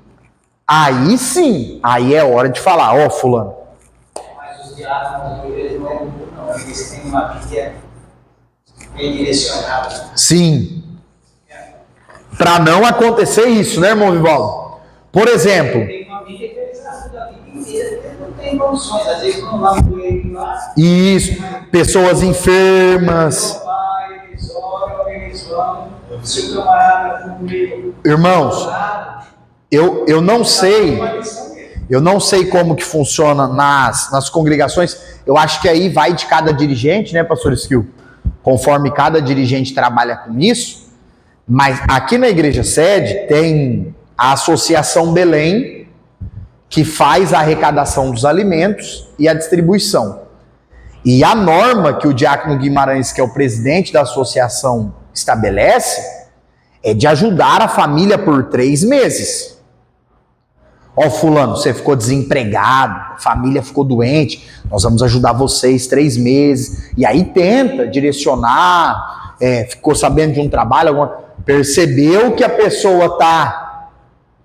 sim, aí é hora de falar, ó, fulano. Mas os diáconos da igreja não, eles têm uma vida bem direcionada. Sim. Para não acontecer isso, né, irmão Vivaldo? Por exemplo. Tem família que eles ajudam a vida inteira, eles não têm condições, às vezes não vão com ele lá. Isso, pessoas enfermas. Eles oram, eles vão. Se o camarada for meio. Irmãos, eu não sei como que funciona nas congregações. Eu acho que aí vai de cada dirigente, né, pastor Skill? Conforme cada dirigente trabalha com isso. Mas aqui na igreja sede tem a Associação Belém, que faz a arrecadação dos alimentos e a distribuição. E a norma que o diácono Guimarães, que é o presidente da associação, estabelece é de ajudar a família por 3 meses. Ó, fulano, você ficou desempregado, a família ficou doente, nós vamos ajudar vocês 3 meses. E aí tenta direcionar, ficou sabendo de um trabalho, percebeu que a pessoa está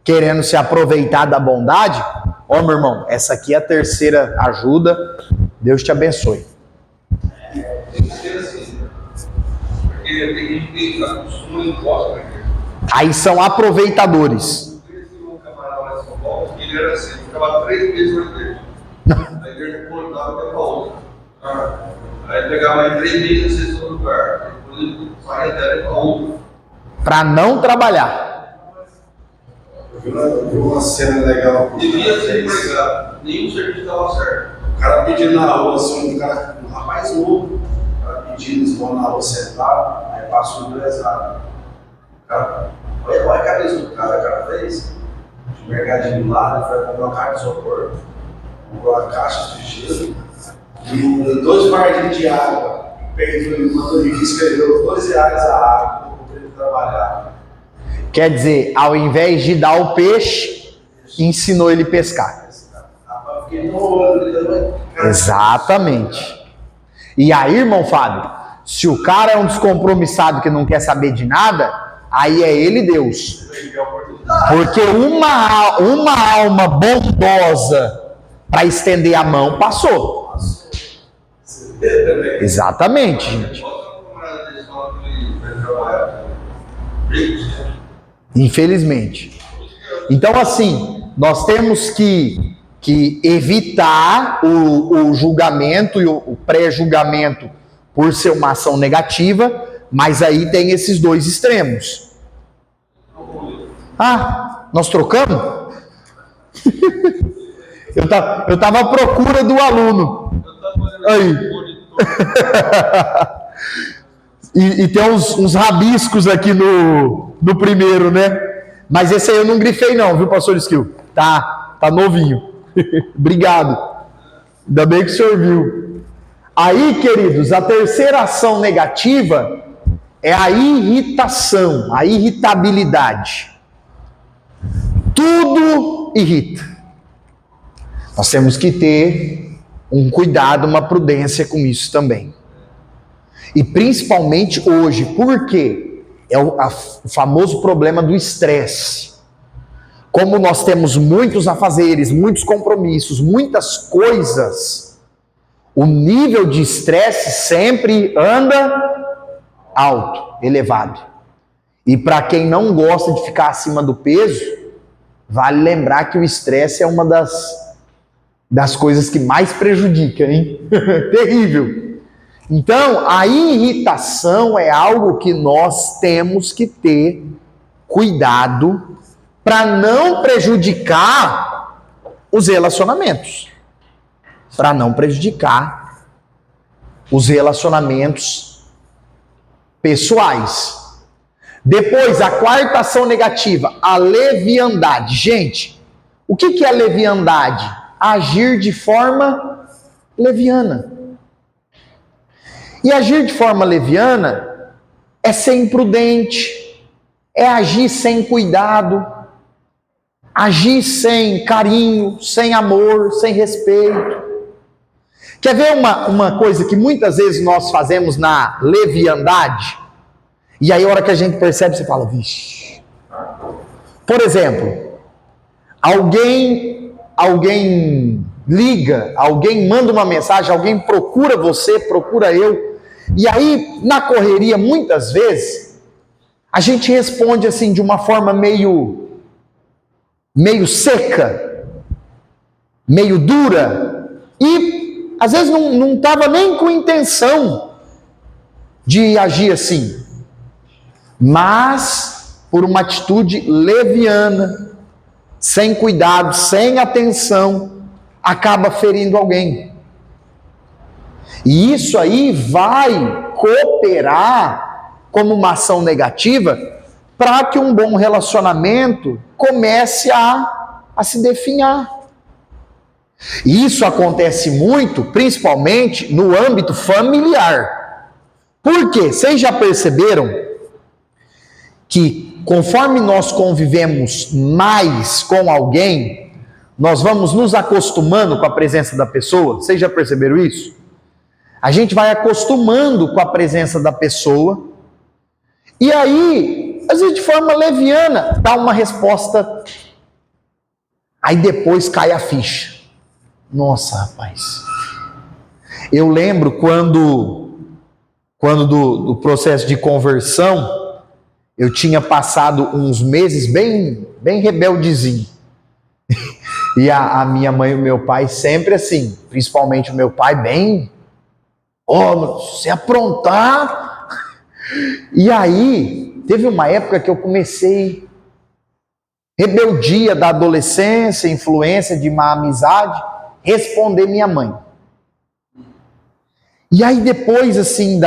querendo se aproveitar da bondade. Ó, meu irmão, essa aqui é a 3ª ajuda, Deus te abençoe. Tem que ser assim, porque tem gente que acostuma e gosta da igreja. Aí são aproveitadores. Eu conheci um camarada lá em São Paulo, que ele era assim, ficava 3 meses na igreja. A igreja cortava até para outra. Aí ele pegava mais 3 meses na sexta lugar. Depois ele saía dela para outra. para não trabalhar. Eu vi uma cena legal. Devia ser empregado. Nenhum serviço estava certo. O cara pedindo na rua, assim, um rapaz novo, o cara pedindo, esmão na rua sentado, aí passa um empresário. O cara, olha a cabeça do cara, o cara fez. De mercadinho lá, ele foi comprar uma caixa de isopor, comprou uma caixa de gelo e 2 bardinhos de água. Mandou ele escreveu R$12 a água, para ele trabalhar. Quer dizer, ao invés de dar o peixe, ensinou ele a pescar. Exatamente. E aí, irmão Fábio, se o cara é um descompromissado que não quer saber de nada, aí é ele Deus. Porque uma alma bondosa para estender a mão passou. Exatamente, gente. Infelizmente. Então, assim, nós temos que evitar o julgamento e o pré-julgamento por ser uma ação negativa, mas aí tem esses dois extremos. Ah, nós trocamos? eu tava à procura do aluno. Aí. E tem uns rabiscos aqui no primeiro, né? Mas esse aí eu não grifei não, viu, pastor Skill? Tá novinho. Obrigado. Ainda bem que o senhor viu. Aí, queridos, a terceira ação negativa é a irritação, a irritabilidade. Tudo irrita. Nós temos que ter um cuidado, uma prudência com isso também. E principalmente hoje, por quê? É o famoso problema do estresse. Como nós temos muitos afazeres, muitos compromissos, muitas coisas, o nível de estresse sempre anda alto, elevado. E para quem não gosta de ficar acima do peso, vale lembrar que o estresse é uma das coisas que mais prejudica, hein? Terrível. Então, a irritação é algo que nós temos que ter cuidado para não prejudicar os relacionamentos. Para não prejudicar os relacionamentos pessoais. Depois, a quarta ação negativa, a leviandade. Gente, o que é leviandade? Agir de forma leviana. E agir de forma leviana é ser imprudente, é agir sem cuidado, agir sem carinho, sem amor, sem respeito. Quer ver uma coisa que muitas vezes nós fazemos na leviandade? E aí a hora que a gente percebe, você fala, vixe. Por exemplo, alguém liga, alguém manda uma mensagem, alguém procura você, procura eu. E aí, na correria, muitas vezes, a gente responde assim de uma forma meio seca, meio dura, e às vezes não estava nem com intenção de agir assim, mas por uma atitude leviana, sem cuidado, sem atenção, acaba ferindo alguém. E isso aí vai cooperar como uma ação negativa para que um bom relacionamento comece a se definhar. E isso acontece muito, principalmente no âmbito familiar. Por quê? Vocês já perceberam que conforme nós convivemos mais com alguém, nós vamos nos acostumando com a presença da pessoa? Vocês já perceberam isso? A gente vai acostumando com a presença da pessoa, e aí, às vezes de forma leviana, dá uma resposta, aí depois cai a ficha. Nossa, rapaz. Eu lembro quando do processo de conversão, eu tinha passado uns meses bem rebeldezinho. E a minha mãe e o meu pai sempre assim, principalmente o meu pai bem... se aprontar. E aí, teve uma época que eu comecei, rebeldia da adolescência, influência de má amizade, responder minha mãe. E aí depois assim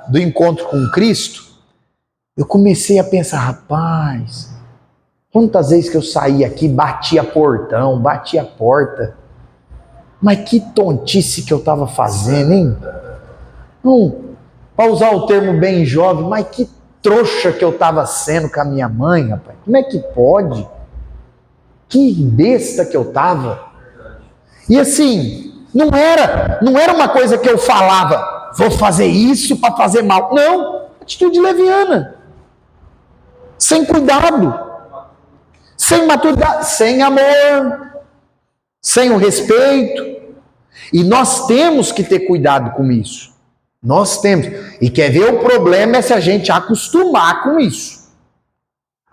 do encontro com Cristo, eu comecei a pensar, rapaz, quantas vezes que eu saí aqui, batia portão, batia porta, mas que tontice que eu estava fazendo, hein? Para usar o termo bem jovem, mas que trouxa que eu estava sendo com a minha mãe, rapaz. Como é que pode? Que besta que eu estava. E assim, não era uma coisa que eu falava, vou fazer isso para fazer mal. Não, atitude leviana. Sem cuidado. Sem maturidade, sem amor, sem o respeito. E nós temos que ter cuidado com isso. Nós temos. E quer ver, o problema é se a gente acostumar com isso.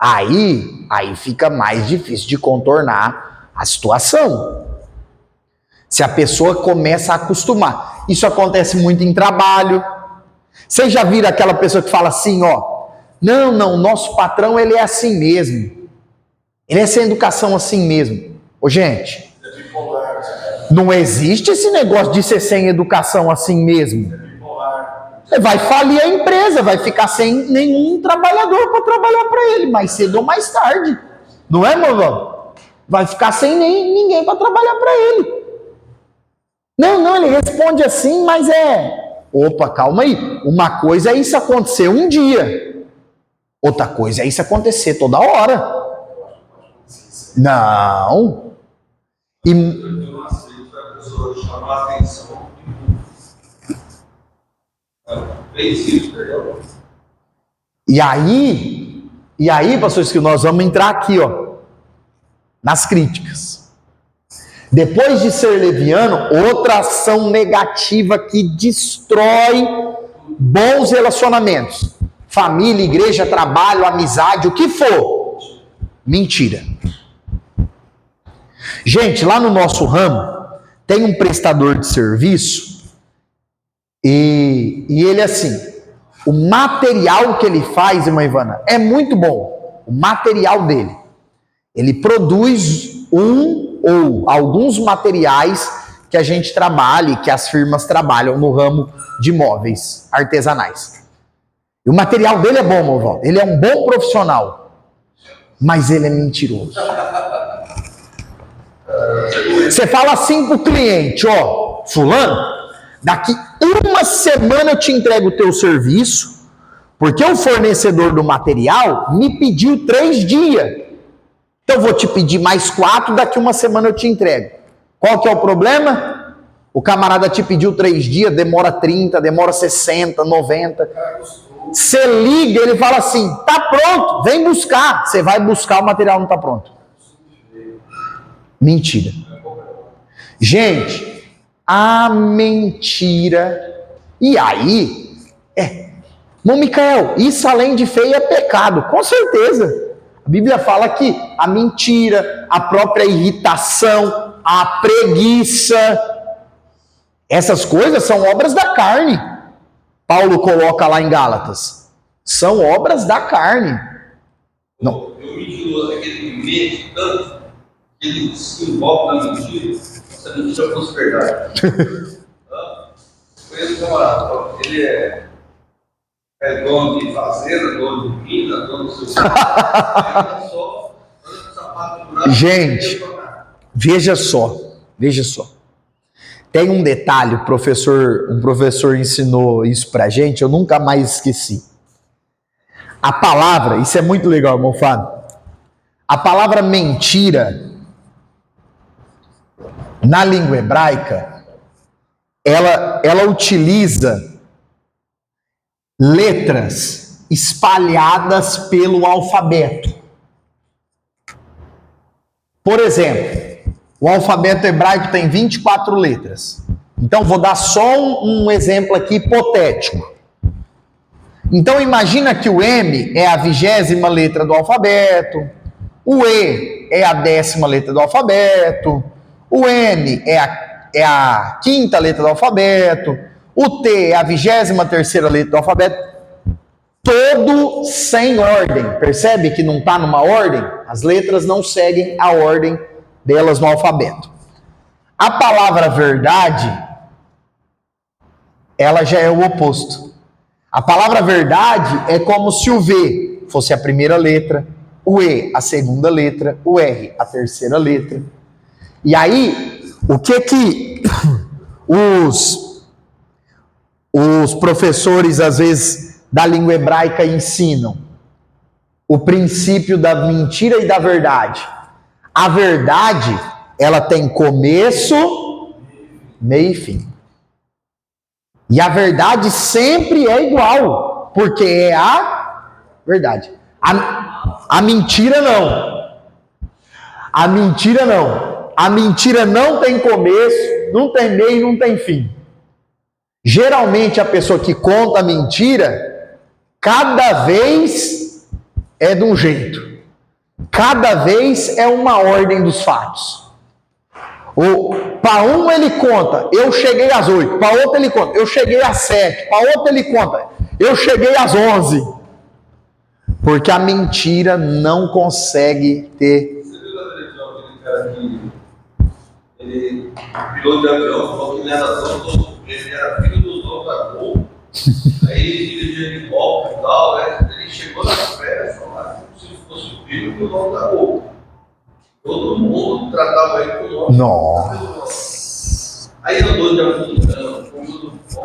Aí fica mais difícil de contornar a situação. Se a pessoa começa a acostumar. Isso acontece muito em trabalho. Vocês já viram aquela pessoa que fala assim, ó, não, nosso patrão ele é assim mesmo. Ele é sem educação assim mesmo. Ô, gente, não existe esse negócio de ser sem educação assim mesmo. Vai falir a empresa, vai ficar sem nenhum trabalhador para trabalhar para ele, mais cedo ou mais tarde. Não é, meu irmão? Vai ficar sem ninguém para trabalhar para ele. Não, ele responde assim, mas opa, calma aí. Uma coisa é isso acontecer um dia. Outra coisa é isso acontecer toda hora. Não. Eu não aceito a pessoa chamar a atenção. E aí, pastores, que nós vamos entrar aqui, ó, nas críticas. Depois de ser leviano, outra ação negativa que destrói bons relacionamentos. Família, igreja, trabalho, amizade, o que for. Mentira. Gente, lá no nosso ramo, tem um prestador de serviço e ele assim, o material que ele faz, irmã Ivana, é muito bom. O material dele. Ele produz um ou alguns materiais que a gente trabalha e que as firmas trabalham no ramo de móveis artesanais. E o material dele é bom, meu irmão. Ele é um bom profissional. Mas ele é mentiroso. Você fala assim pro cliente, ó, fulano, daqui uma semana eu te entrego o teu serviço, porque o fornecedor do material me pediu 3 dias. Então eu vou te pedir mais 4, daqui uma semana eu te entrego. Qual que é o problema? O camarada te pediu 3 dias, demora 30, demora 60, 90. Você liga, ele fala assim, tá pronto, vem buscar. Você vai buscar, o material não tá pronto. Mentira. Gente, a mentira. E aí, irmão Micael, isso além de feio é pecado, com certeza. A Bíblia fala que a mentira, a própria irritação, a preguiça, essas coisas são obras da carne. Paulo coloca lá em Gálatas. São obras da carne. Não. Eu mentiroso é aquele que mente tanto, que ele se envolve na mentira, se a mentira fosse verdade. Conheço um camarada, ele é dono de fazenda, dono de mina, dono do seu só, gente, veja só. Tem um detalhe, um professor ensinou isso pra gente, eu nunca mais esqueci. A palavra, isso é muito legal, irmão Fábio. A palavra mentira, na língua hebraica, ela utiliza letras espalhadas pelo alfabeto. Por exemplo, o alfabeto hebraico tem 24 letras. Então, vou dar só um exemplo aqui hipotético. Então, imagina que o M é a 20ª letra do alfabeto, o E é a 10ª letra do alfabeto, o N é a 5ª letra do alfabeto, o T é a 23ª letra do alfabeto. todo sem ordem. Percebe que não está numa ordem? As letras não seguem a ordem delas no alfabeto. A palavra verdade, ela já é o oposto. A palavra verdade é como se o V fosse a primeira letra, o E a segunda letra, o R a terceira letra. E aí, o que os professores, às vezes, da língua hebraica ensinam? O princípio da mentira e da verdade. A verdade, ela tem começo, meio e fim. E a verdade sempre é igual, porque é a verdade. A mentira não. A mentira não. A mentira não tem começo, não tem meio, não tem fim. Geralmente a pessoa que conta a mentira, cada vez é de um jeito. Cada vez é uma ordem dos fatos. Para um ele conta, eu cheguei às 8. Para outro ele conta, eu cheguei às 7. Para outro ele conta, eu cheguei às 11. Porque a mentira não consegue ter. Você viu na televisão aquele cara que ele piloto de avião, falou que ele era filho do dono da Gol. Aí ele dirigia de golpe e tal, né? Ele chegou nas férias e falou se fosse o filho do dono da Gol. Todo mundo tratava ele com o nome. Nossa. Aí ele andou de avião, com tudo bom.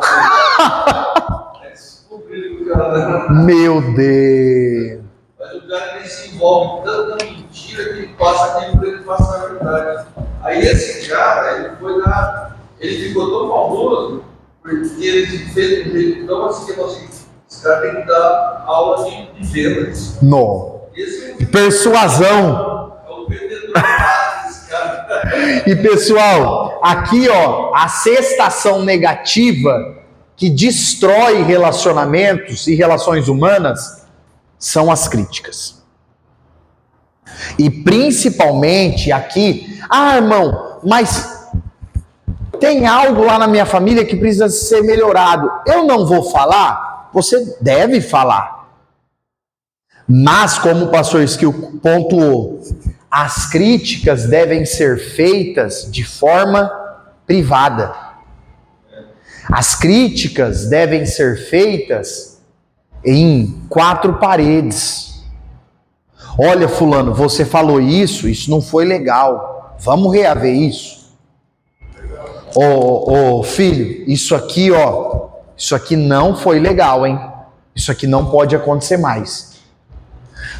Aí descobriram que o cara era. Meu Deus. Mas o cara ele se envolve tanto na mentira que ele passa aquilo para ele passar a verdade. Aí esse cara, ele foi lá, ele ficou tão famoso, porque ele fez um jeito tão assim que esse cara tem que dar aula de vendas. Não. Esse Persuasão. é o vendedor desse cara. E pessoal, aqui ó, a sextação negativa que destrói relacionamentos e relações humanas são as críticas. E principalmente aqui, irmão, mas tem algo lá na minha família que precisa ser melhorado. Eu não vou falar, você deve falar. Mas, como o pastor Skill pontuou, as críticas devem ser feitas de forma privada. As críticas devem ser feitas em 4 paredes. Olha, fulano, você falou isso não foi legal. Vamos reaver isso. Filho, isso aqui não foi legal, hein? Isso aqui não pode acontecer mais.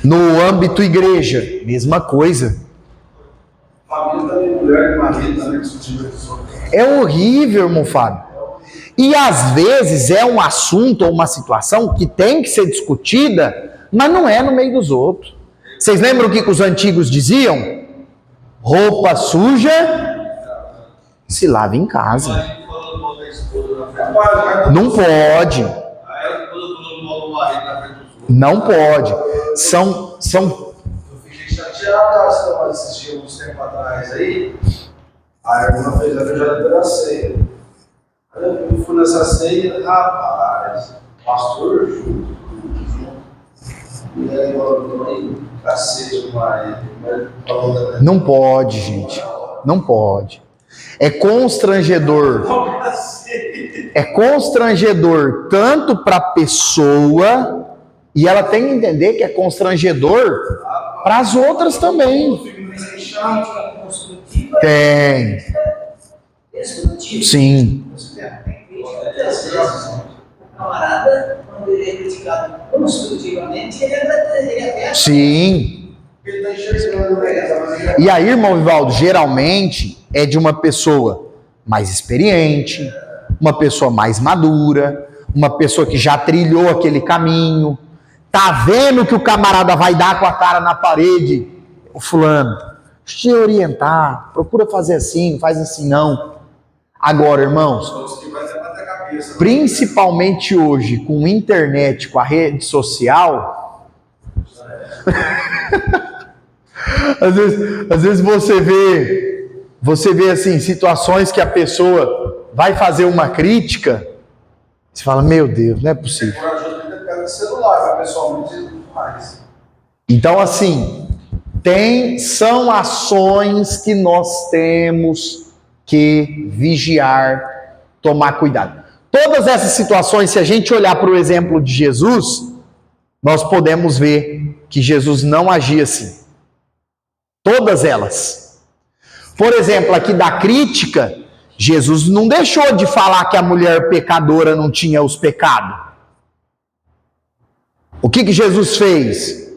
No âmbito igreja, mesma coisa. Família também, mulher e marido também discutindo isso. É horrível, irmão Fábio. E às vezes é um assunto ou uma situação que tem que ser discutida, mas não é no meio dos outros. Vocês lembram o que os antigos diziam? Roupa suja se lava em casa. Não pode. Não pode. São... Eu fiquei chateado esses dias, uns tempos atrás aí. A irmã fez a beijada pela ceia. Aí eu fui nessa ceia, rapaz, pastor junto. E aí falou, cacete, o marido. Não pode, gente. Não pode. É constrangedor. É constrangedor tanto para a pessoa, e ela tem que entender que é constrangedor para as outras também. Tem. Sim. Muitas vezes, o camarada, quando ele é criticado construtivamente, ele até... Sim. Ele está enxergando, né? E aí, irmão Vivaldo, geralmente é de uma pessoa mais experiente, uma pessoa mais madura, uma pessoa que já trilhou aquele caminho, tá vendo que o camarada vai dar com a cara na parede. O fulano, deixa eu te orientar, procura fazer assim, não faz assim não. Agora, irmãos, principalmente hoje, com internet, com a rede social, às vezes você vê assim, situações que a pessoa vai fazer uma crítica, você fala, meu Deus, não é possível. Celular, pessoalmente não faz. Então, assim, são ações que nós temos que vigiar, tomar cuidado. Todas essas situações, se a gente olhar para o exemplo de Jesus, nós podemos ver que Jesus não agia assim. Todas elas. Por exemplo, aqui da crítica, Jesus não deixou de falar que a mulher pecadora não tinha os pecados. O que Jesus fez?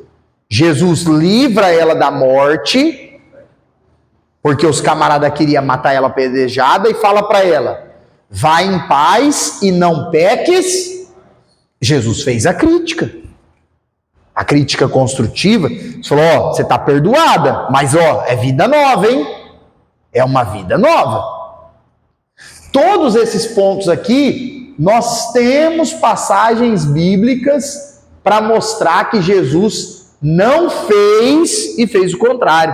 Jesus livra ela da morte, porque os camaradas queriam matar ela apedrejada, e fala para ela: vai em paz e não peques. Jesus fez a crítica construtiva. Ele falou: ó, você está perdoada, mas ó, é vida nova, hein? É uma vida nova. Todos esses pontos aqui, nós temos passagens bíblicas para mostrar que Jesus não fez e fez o contrário.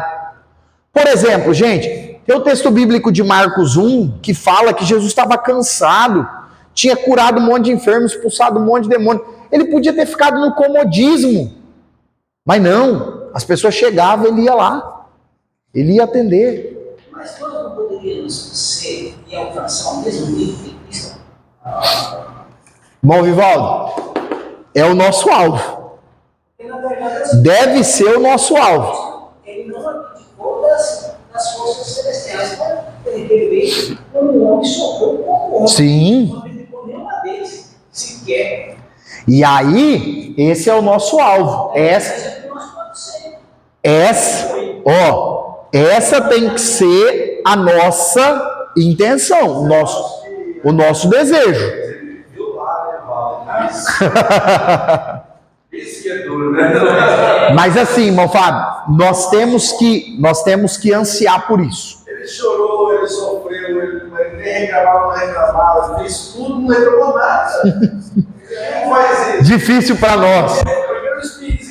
Por exemplo, gente, tem o texto bíblico de Marcos 1 que fala que Jesus estava cansado, tinha curado um monte de enfermos, expulsado um monte de demônios. Ele podia ter ficado no comodismo, mas não, as pessoas chegavam, ele ia lá, ele ia atender. Mas nós não poderíamos ser e alcançar o mesmo nível de Cristo? Bom, Vivaldo, é o nosso alvo. Porque, na verdade, Deve ser o nosso alvo. ele não abdicou das forças celestiais, mas ele veio como um homem, socorro como homem. Sim. Não abdicou nenhuma vez, sequer. E aí, esse é o nosso alvo. Essa tem que ser a nossa intenção, o nosso desejo. Ele viu lá, né, Isso que é duro, né? Mas assim, irmão Fábio, nós temos que ansiar por isso. Ele chorou, ele sofreu, ele nem reclamava, não reclamava, ele fez tudo, não reclamou nada. Quem faz isso? Difícil para nós. É o primeiro espírito.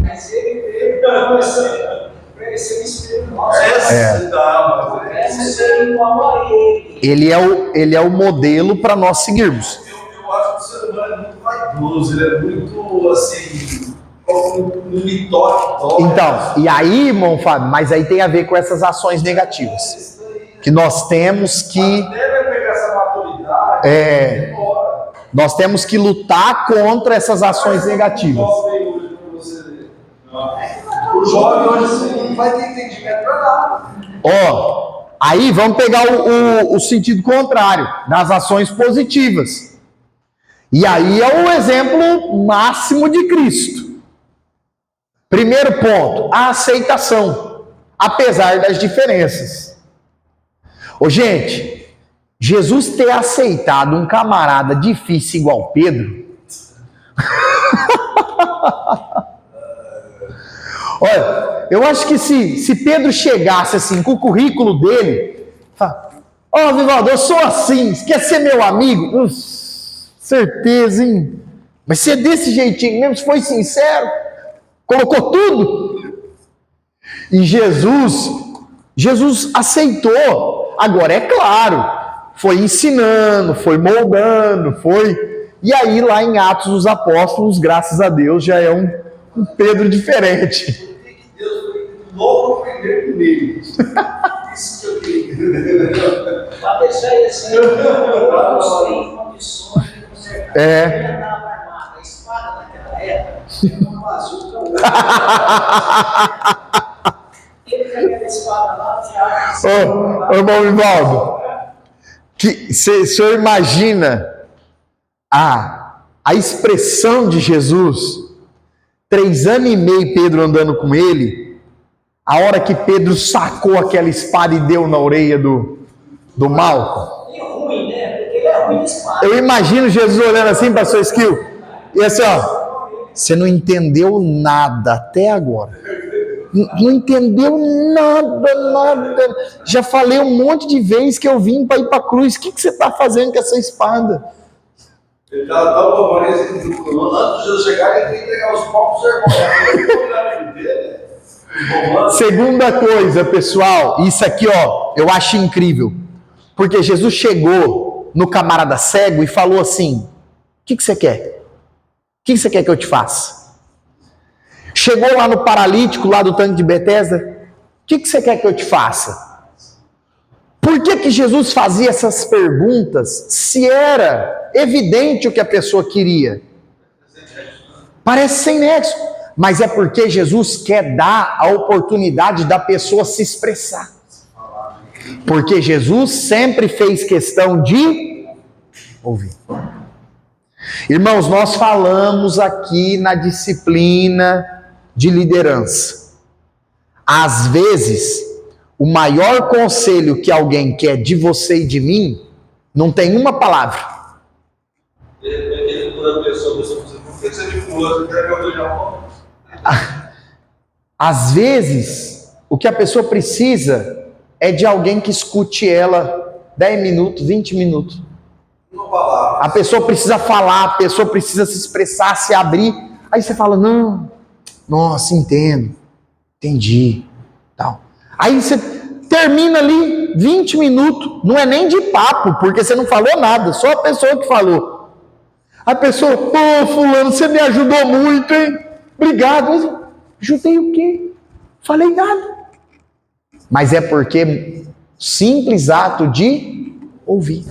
Mas ele veio para ser um espírito nosso. Essa ser igual a ele. Ele é o modelo para nós seguirmos. Eu acho que o ser humano é muito vaidoso, ele é muito assim, no mitoque. Então, e aí, irmão Fábio, mas aí tem a ver com essas ações negativas. Que nós temos que. Até vai pegar essa maturidade. Nós temos que lutar contra essas ações negativas. O jovem hoje não vai ter entendimento para nada. Ó, aí vamos pegar o sentido contrário, das ações positivas. E aí é o exemplo máximo de Cristo. Primeiro ponto, a aceitação, apesar das diferenças. Ô, gente, Jesus ter aceitado um camarada difícil igual Pedro. Olha, eu acho que se Pedro chegasse assim com o currículo dele, fala: ó, Vivaldo, eu sou assim, você quer ser meu amigo? Certeza, hein? Mas se é desse jeitinho mesmo, se foi sincero, colocou tudo. E Jesus aceitou. Agora, é claro, foi ensinando, foi moldando, E aí, lá em Atos dos Apóstolos, graças a Deus, já é um Pedro diferente. Deus foi logo primeiro nele. Isso que eu queria. Para deixar ele assim, todos têm condições de consertar. Ele andava armado, a espada naquela época, uma bazuca, ele pegava a espada lá, tinha Ô, irmão Vivaldo, o senhor imagina a expressão de Jesus, 3 anos e meio Pedro andando com ele, a hora que Pedro sacou aquela espada e deu na orelha do Malco. E ruim, né? Porque ele é ruim de espada. Eu imagino Jesus olhando assim para sua skill, e assim, ó, você não entendeu nada até agora. Não entendeu nada. Já falei um monte de vezes que eu vim para ir para a cruz. O que você está fazendo com essa espada? Ele estava tão favorecido antes de eu chegar, ele tem que entregar os copos irmãos. Segunda coisa, pessoal, isso aqui, ó, eu acho incrível. Porque Jesus chegou no camarada cego e falou assim: o que você quer? que você quer que eu te faça? Chegou lá no paralítico, lá do tanque de Betesda, o que você quer que eu te faça? Por que Jesus fazia essas perguntas se era evidente o que a pessoa queria? Parece sem nexo, mas é porque Jesus quer dar a oportunidade da pessoa se expressar. Porque Jesus sempre fez questão de ouvir. Irmãos, nós falamos aqui na disciplina de liderança. Às vezes, o maior conselho que alguém quer de você e de mim, não tem uma palavra. Às vezes, o que a pessoa precisa é de alguém que escute ela 10 minutos, 20 minutos. A pessoa precisa falar, a pessoa precisa se expressar, se abrir. Aí você fala, não, nossa, entendo, entendi, tal. Aí você termina ali 20 minutos, não é nem de papo, porque você não falou nada, só a pessoa que falou. A pessoa, pô, fulano, você me ajudou muito, hein? Obrigado. Mas, ajudei o quê? Falei nada. Mas é porque simples ato de ouvir.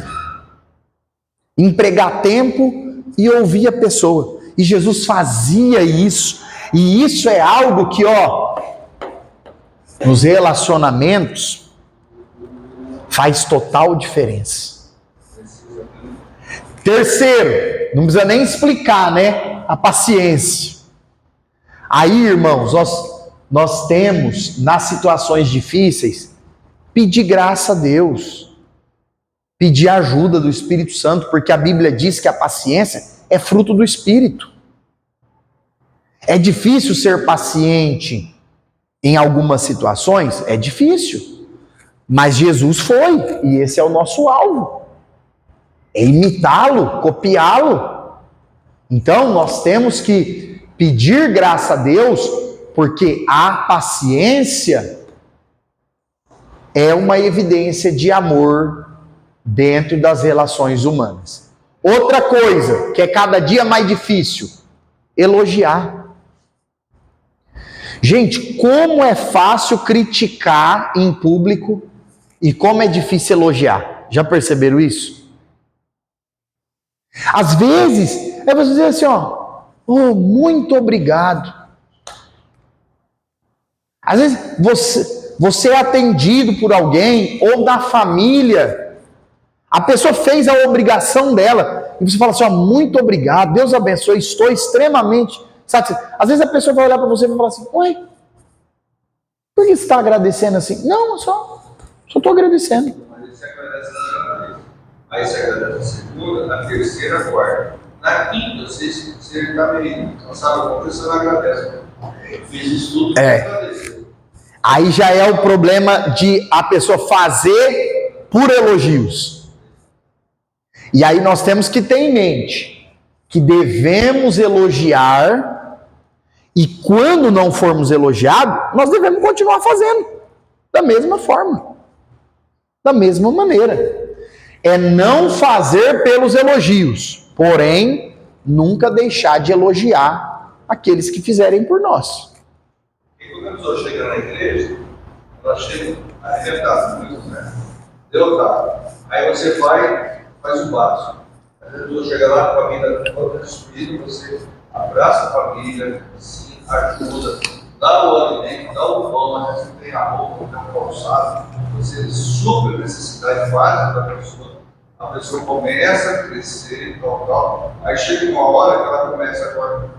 Empregar tempo e ouvir a pessoa. E Jesus fazia isso. E isso é algo que, nos relacionamentos, faz total diferença. Terceiro, não precisa nem explicar, né? A paciência. Aí, irmãos, nós temos, nas situações difíceis, pedir graça a Deus. Pedir ajuda do Espírito Santo, porque a Bíblia diz que a paciência é fruto do Espírito. É difícil ser paciente em algumas situações? É difícil. Mas Jesus foi, e esse é o nosso alvo. É imitá-lo, copiá-lo. Então, nós temos que pedir graça a Deus, porque a paciência é uma evidência de amor dentro das relações humanas. Outra coisa, que é cada dia mais difícil, elogiar. Gente, como é fácil criticar em público e como é difícil elogiar. Já perceberam isso? Às vezes, é você dizer assim, muito obrigado. Às vezes, você é atendido por alguém ou da família. A pessoa fez a obrigação dela. E você fala assim, muito obrigado, Deus abençoe, estou extremamente satisfeito. Às vezes a pessoa vai olhar para você e vai falar assim, ué, por que você está agradecendo assim? Não, só estou agradecendo. Mas você agradece a primeira vez. Aí você agradece a segunda, a terceira, a quarta. Na quinta, você está meio cansado, alguma coisa, você não agradece. Eu fiz isso tudo para agradecer. Aí já é o problema de a pessoa fazer por elogios. E aí nós temos que ter em mente que devemos elogiar e quando não formos elogiados, nós devemos continuar fazendo da mesma forma, da mesma maneira. É não fazer pelos elogios, porém, nunca deixar de elogiar aqueles que fizerem por nós. E quando a pessoa chega na igreja, ela chega, aí deve estar muito certo. Deu tá. Aí você faz o básico. A pessoa chega lá com a vida toda destruída, você abraça a família, se ajuda, dá o alimento, dá o pão, mas você tem a roupa, tem o calçado, você supre a necessidade básica da pessoa. A pessoa começa a crescer e tal. Aí chega uma hora que ela começa agora,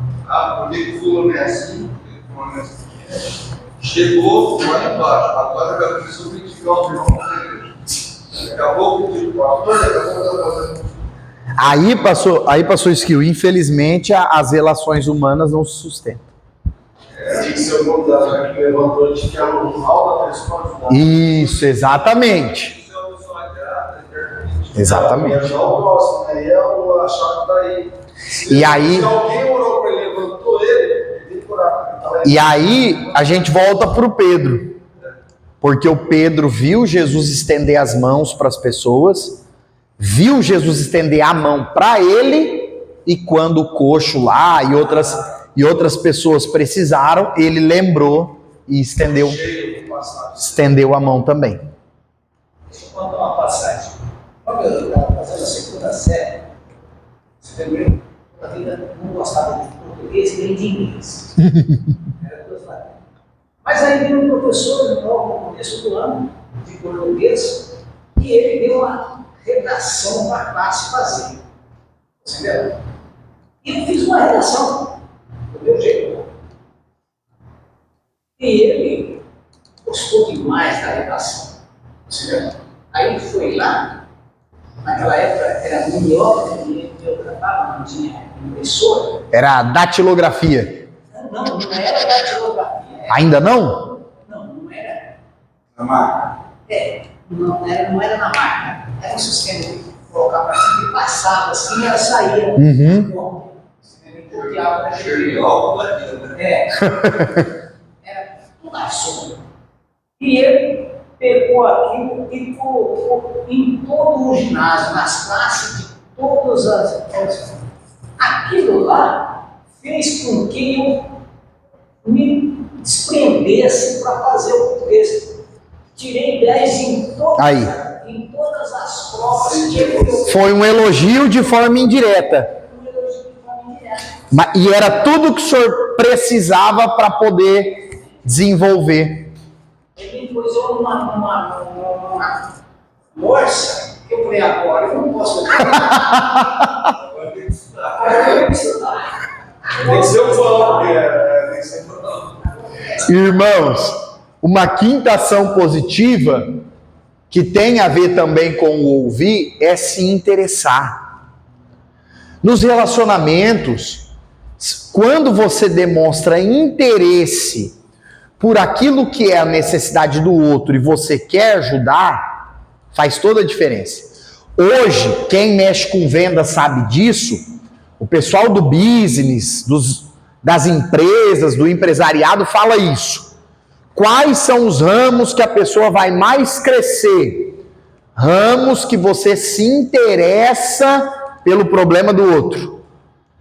por que o fulano é assim? Por que o fulano é assim? Chegou lá embaixo, agora ela começou a criticar o irmão da igreja. Daqui a pouco o pastor, daqui a pouco está fazendo. Aí passou isso que, infelizmente, as relações humanas não se sustentam. Tinha que ser o contrário, já que levantou, tinha que era o mal da pessoa ajudar. Isso, exatamente. Exatamente. Eu não gosto, né? E é a chave daí. E aí, se alguém orou para ele, levantou ele tem que orar. e aí a gente volta para o Pedro. Porque o Pedro viu Jesus estender as mãos para as pessoas, viu Jesus estender a mão para ele e quando o coxo lá e outras pessoas precisaram, ele lembrou e estendeu a mão também. Deixa eu contar uma passagem. Quando eu estava fazendo a segunda série, você entendeu? A vida não gostava de português nem de inglês. Era duas línguas. Mas aí veio um professor no começo do ano de português e ele deu uma redação para a classe fazer. Você entendeu? E eu fiz uma redação do meu jeito. E ele gostou demais da redação. Você entendeu? Aí ele foi lá, naquela época era melhor que eu tratava, não tinha impressora. Era datilografia. Não era datilografia. Ainda não? Não era. Na máquina. Não era na máquina. Era um sistema de colocar para cima e passava assim e ela saía. Uhum. Copiava daquele jeito. Era tudo assunto. E ele pegou aquilo e colocou em todo o ginásio, nas classes de todas as. Aquilo lá fez com que eu me desprendesse para fazer o português. Tirei 10 em todas as provas que eu. Foi um elogio de forma indireta. E era tudo que o senhor precisava para poder desenvolver. Ele me pôs eu numa morsa, que eu falei, agora eu não posso. Agora tem que estudar. Agora eu tenho que estudar. Tem que ser o fã, porque tem que ser o fã. Irmãos, uma quinta ação positiva, que tem a ver também com o ouvir, é se interessar. Nos relacionamentos, quando você demonstra interesse por aquilo que é a necessidade do outro e você quer ajudar, faz toda a diferença. Hoje, quem mexe com venda sabe disso, o pessoal do business, das empresas, do empresariado fala isso. Quais são os ramos que a pessoa vai mais crescer? Ramos que você se interessa pelo problema do outro.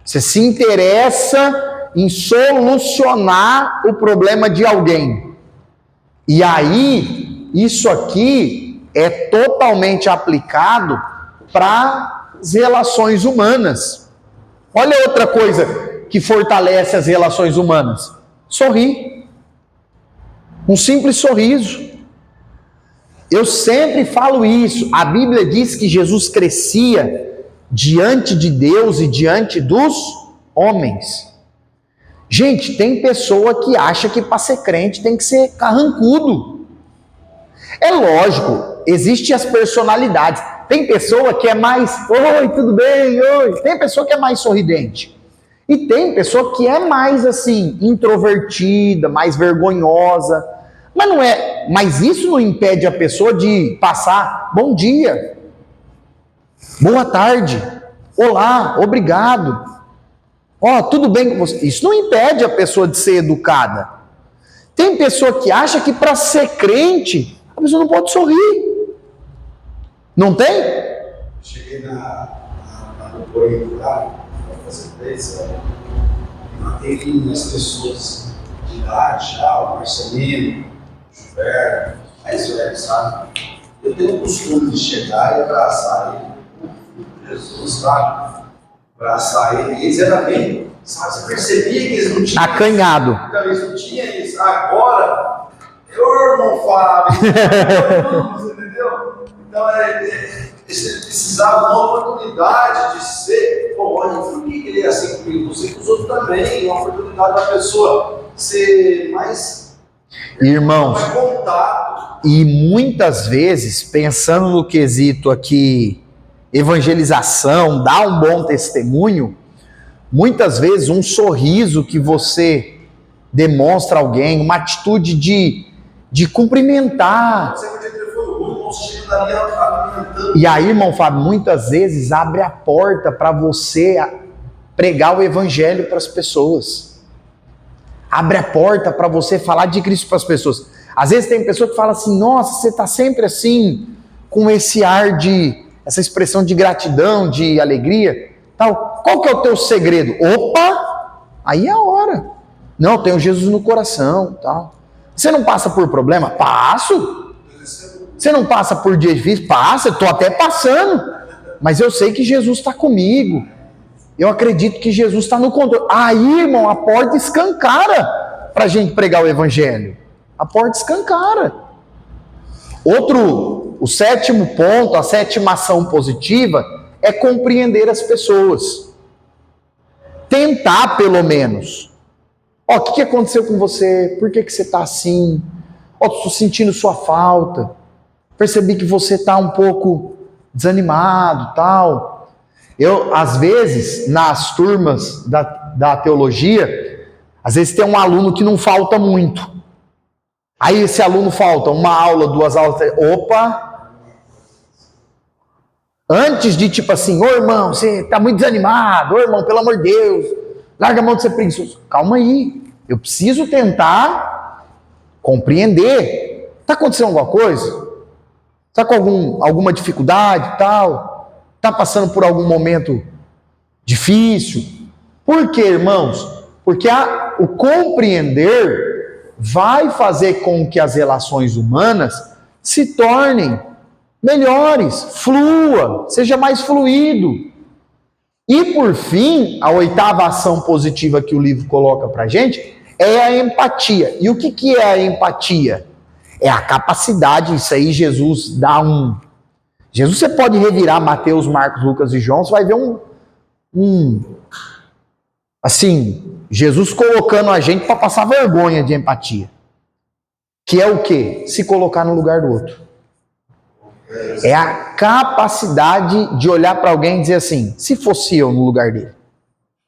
Você se interessa em solucionar o problema de alguém. E aí, isso aqui é totalmente aplicado para as relações humanas. Olha outra coisa que fortalece as relações humanas. Sorrir. Um simples sorriso. Eu sempre falo isso. A Bíblia diz que Jesus crescia diante de Deus e diante dos homens. Gente, tem pessoa que acha que para ser crente tem que ser carrancudo. É lógico, existem as personalidades. Tem pessoa que é mais, oi, tudo bem, oi. Tem pessoa que é mais sorridente. E tem pessoa que é mais assim, introvertida, mais vergonhosa. Mas isso não impede a pessoa de passar bom dia, boa tarde, olá, obrigado. Tudo bem com você? Isso não impede a pessoa de ser educada. Tem pessoa que acha que para ser crente, a pessoa não pode sorrir. Não tem? Cheguei na corporativa lá, para fazer preço, matei as pessoas de idade já, o Marcelino, o Gilberto, mais velho, sabe? Eu tenho o costume de chegar e abraçar ele, Jesus, sabe? Abraçar ele, eles eram bem, sabe? Você percebia que eles não tinham acanhado. Então, eles não tinham isso. Agora, meu irmão Fábio, você entendeu? Então, eles precisavam de uma oportunidade de ser, olha, por que ele é assim comigo? Não sei com os outros também, uma oportunidade da pessoa ser mais, irmãos, mais contato. E muitas vezes, pensando no quesito aqui, evangelização, dar um bom testemunho, muitas vezes um sorriso que você demonstra a alguém, uma atitude de cumprimentar. E aí, irmão Fábio, muitas vezes abre a porta para você pregar o evangelho para as pessoas. Abre a porta para você falar de Cristo para as pessoas. Às vezes tem pessoa que fala assim, nossa, você está sempre assim, com esse ar essa expressão de gratidão, de alegria. Tal. Qual que é o teu segredo? Opa! Aí é a hora. Não, eu tenho Jesus no coração. Tal. Você não passa por problema? Passo. Você não passa por dia difícil? Passa, eu estou até passando. Mas eu sei que Jesus está comigo. Eu acredito que Jesus está no controle. Aí, irmão, a porta escancara para a gente pregar o evangelho. A porta escancara. O sétimo ponto, a sétima ação positiva, é compreender as pessoas. Tentar, pelo menos. Ó, o que aconteceu com você? Por que você está assim? Ó, estou sentindo sua falta. Percebi que você está um pouco desanimado, tal. Eu, às vezes, nas turmas da teologia, às vezes tem um aluno que não falta muito. Aí esse aluno falta uma aula, 2 aulas, opa! Antes de tipo assim, ô irmão, você está muito desanimado, ô irmão, pelo amor de Deus, larga a mão de ser preguiçoso. Calma aí, eu preciso tentar compreender. Está acontecendo alguma coisa? Está com alguma dificuldade e tal? Está passando por algum momento difícil? Por quê, irmãos? Porque o compreender vai fazer com que as relações humanas se tornem melhores, flua, seja mais fluido. E por fim, a 8ª ação positiva que o livro coloca para a gente é a empatia. E o que é a empatia? É a capacidade, isso aí Jesus dá Jesus, você pode revirar Mateus, Marcos, Lucas e João, você vai ver assim, Jesus colocando a gente para passar vergonha de empatia. Que é o quê? Se colocar no lugar do outro. É a capacidade de olhar para alguém e dizer assim, se fosse eu no lugar dele.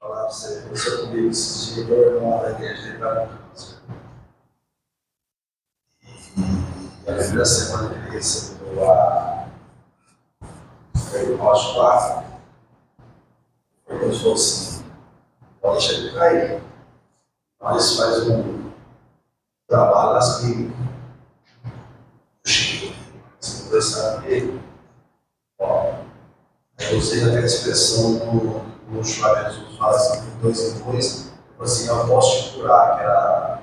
Falar para você, aconteceu comigo esses dias, meu irmão da igreja, ele estava com câncer. E a primeira semana que ele recebeu o diagnóstico lá, ele falou assim, pode deixar ele cair. Nós faz um trabalho nas clínicas. Se conversar com ele, eu usei até a expressão do João Jesus fala assim, de 2 em 2, assim, eu posso te curar, que era.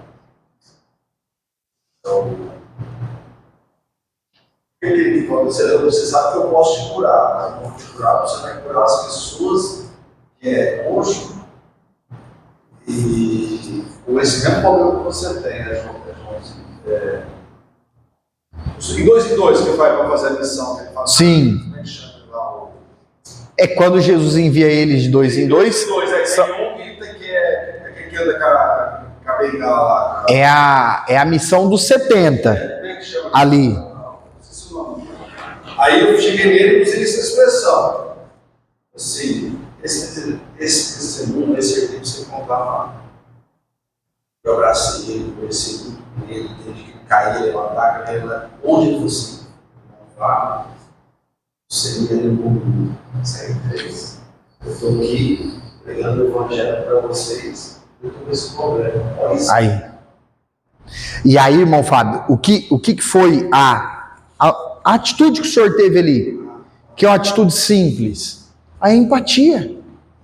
Então, você sabe que eu posso te curar, mas eu vou te curar, você vai curar as pessoas que é hoje e com esse mesmo problema que você tem, né, João? Em 2 em 2 que vai para fazer a missão. Que ele fala, sim. Como é que chama lá? É quando Jesus envia eles de 2 em 2. Aí tem que anda com a bengala lá. É a missão dos 70 ali. Aí eu cheguei nele e usei essa expressão. Assim, esse testemunho, esse artigo você contar lá. Eu abracei ele, conheci muito ele, teve que cair, levantar, onde ele fosse. Lá, você me levou fez. Eu estou aqui pregando o evangelho para vocês. Eu estou com esse problema. Olha isso. Aí. E aí, irmão Fábio, o que foi a atitude que o senhor teve ali? Que é uma atitude simples. A empatia.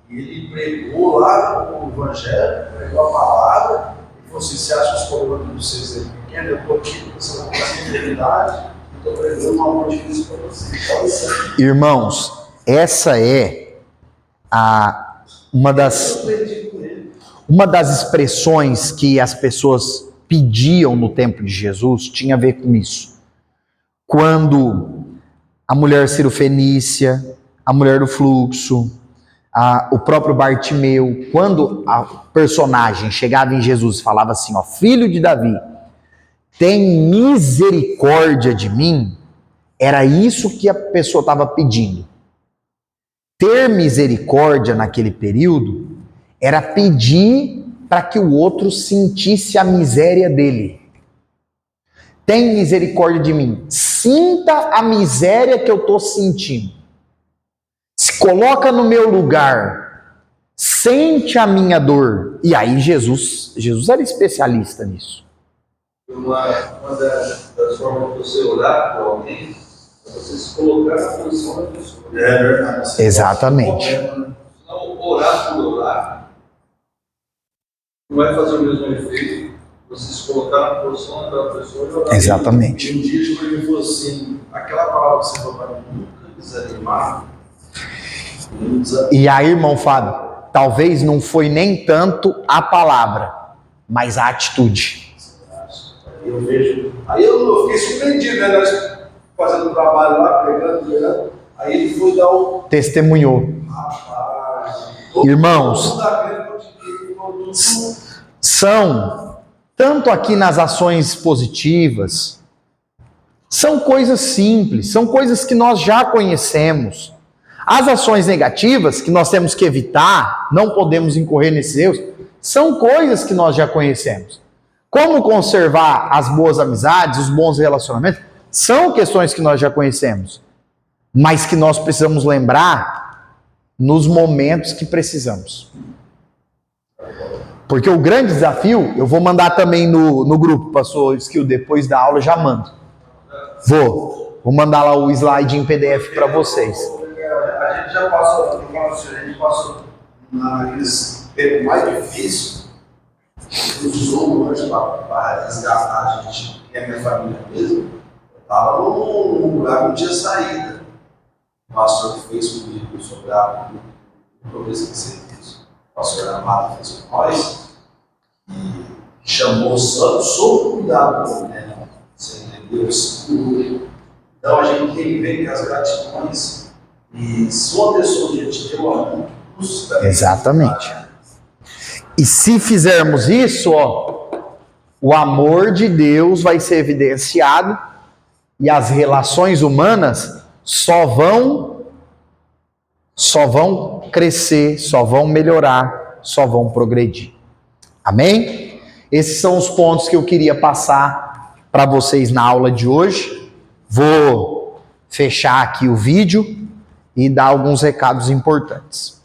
Ele pregou lá o evangelho, pregou a palavra, e falou assim, você acha que os problemas de vocês é pequeno? Eu estou aqui, você não tem integridade, estou pregando um amor de Cristo para vocês. Irmãos, essa é uma das expressões que as pessoas pediam no tempo de Jesus, tinha a ver com isso. Quando a mulher cirofenícia, a mulher do fluxo, o próprio Bartimeu, quando a personagem chegava em Jesus e falava assim, ó, filho de Davi, tem misericórdia de mim, era isso que a pessoa estava pedindo. Ter misericórdia naquele período era pedir para que o outro sentisse a miséria dele. Tem misericórdia de mim. Sinta a miséria que eu estou sentindo. Se coloca no meu lugar. Sente a minha dor. E aí Jesus era especialista nisso. Uma das formas de você orar por alguém é você se colocar na posição da pessoa. É verdade. Exatamente. Senão orar por orar, não vai fazer o mesmo efeito você se colocar na posição daquela pessoa e orar. Exatamente. E um dia chegou e falou assim, aquela palavra que você falou para mim, nunca desanimar. E aí, irmão Fábio, talvez não foi nem tanto a palavra, mas a atitude. Eu vejo. Aí eu fiquei surpreendido, né? Nós fazendo trabalho lá, pregando. Aí ele foi dar um. Testemunhou. Rapaz. Irmãos, são, tanto aqui nas ações positivas, são coisas simples, são coisas que nós já conhecemos. As ações negativas, que nós temos que evitar, não podemos incorrer nesses erros, são coisas que nós já conhecemos. Como conservar as boas amizades, os bons relacionamentos, são questões que nós já conhecemos, mas que nós precisamos lembrar nos momentos que precisamos. Porque o grande desafio, eu vou mandar também no grupo, pastor Skill, depois da aula eu já mando. Vou mandar lá o slide em PDF para vocês. A gente já passou, a gente passou naqueles tempos mais difíceis, usou hoje para resgatar a gente, que é a minha família mesmo. Eu estava num lugar que não tinha saída. O pastor que fez comigo sobre a pobreza que você fez, o pastor Amado fez com nós, e chamou sob cuidado, né? Você entendeu? Seguro. Então a gente tem que ver com as gratidões. E se uma pessoa que te deu amor, exatamente. E se fizermos isso, ó, o amor de Deus vai ser evidenciado e as relações humanas só vão crescer, só vão melhorar, só vão progredir. Amém? Esses são os pontos que eu queria passar para vocês na aula de hoje. Vou fechar aqui o vídeo e dar alguns recados importantes.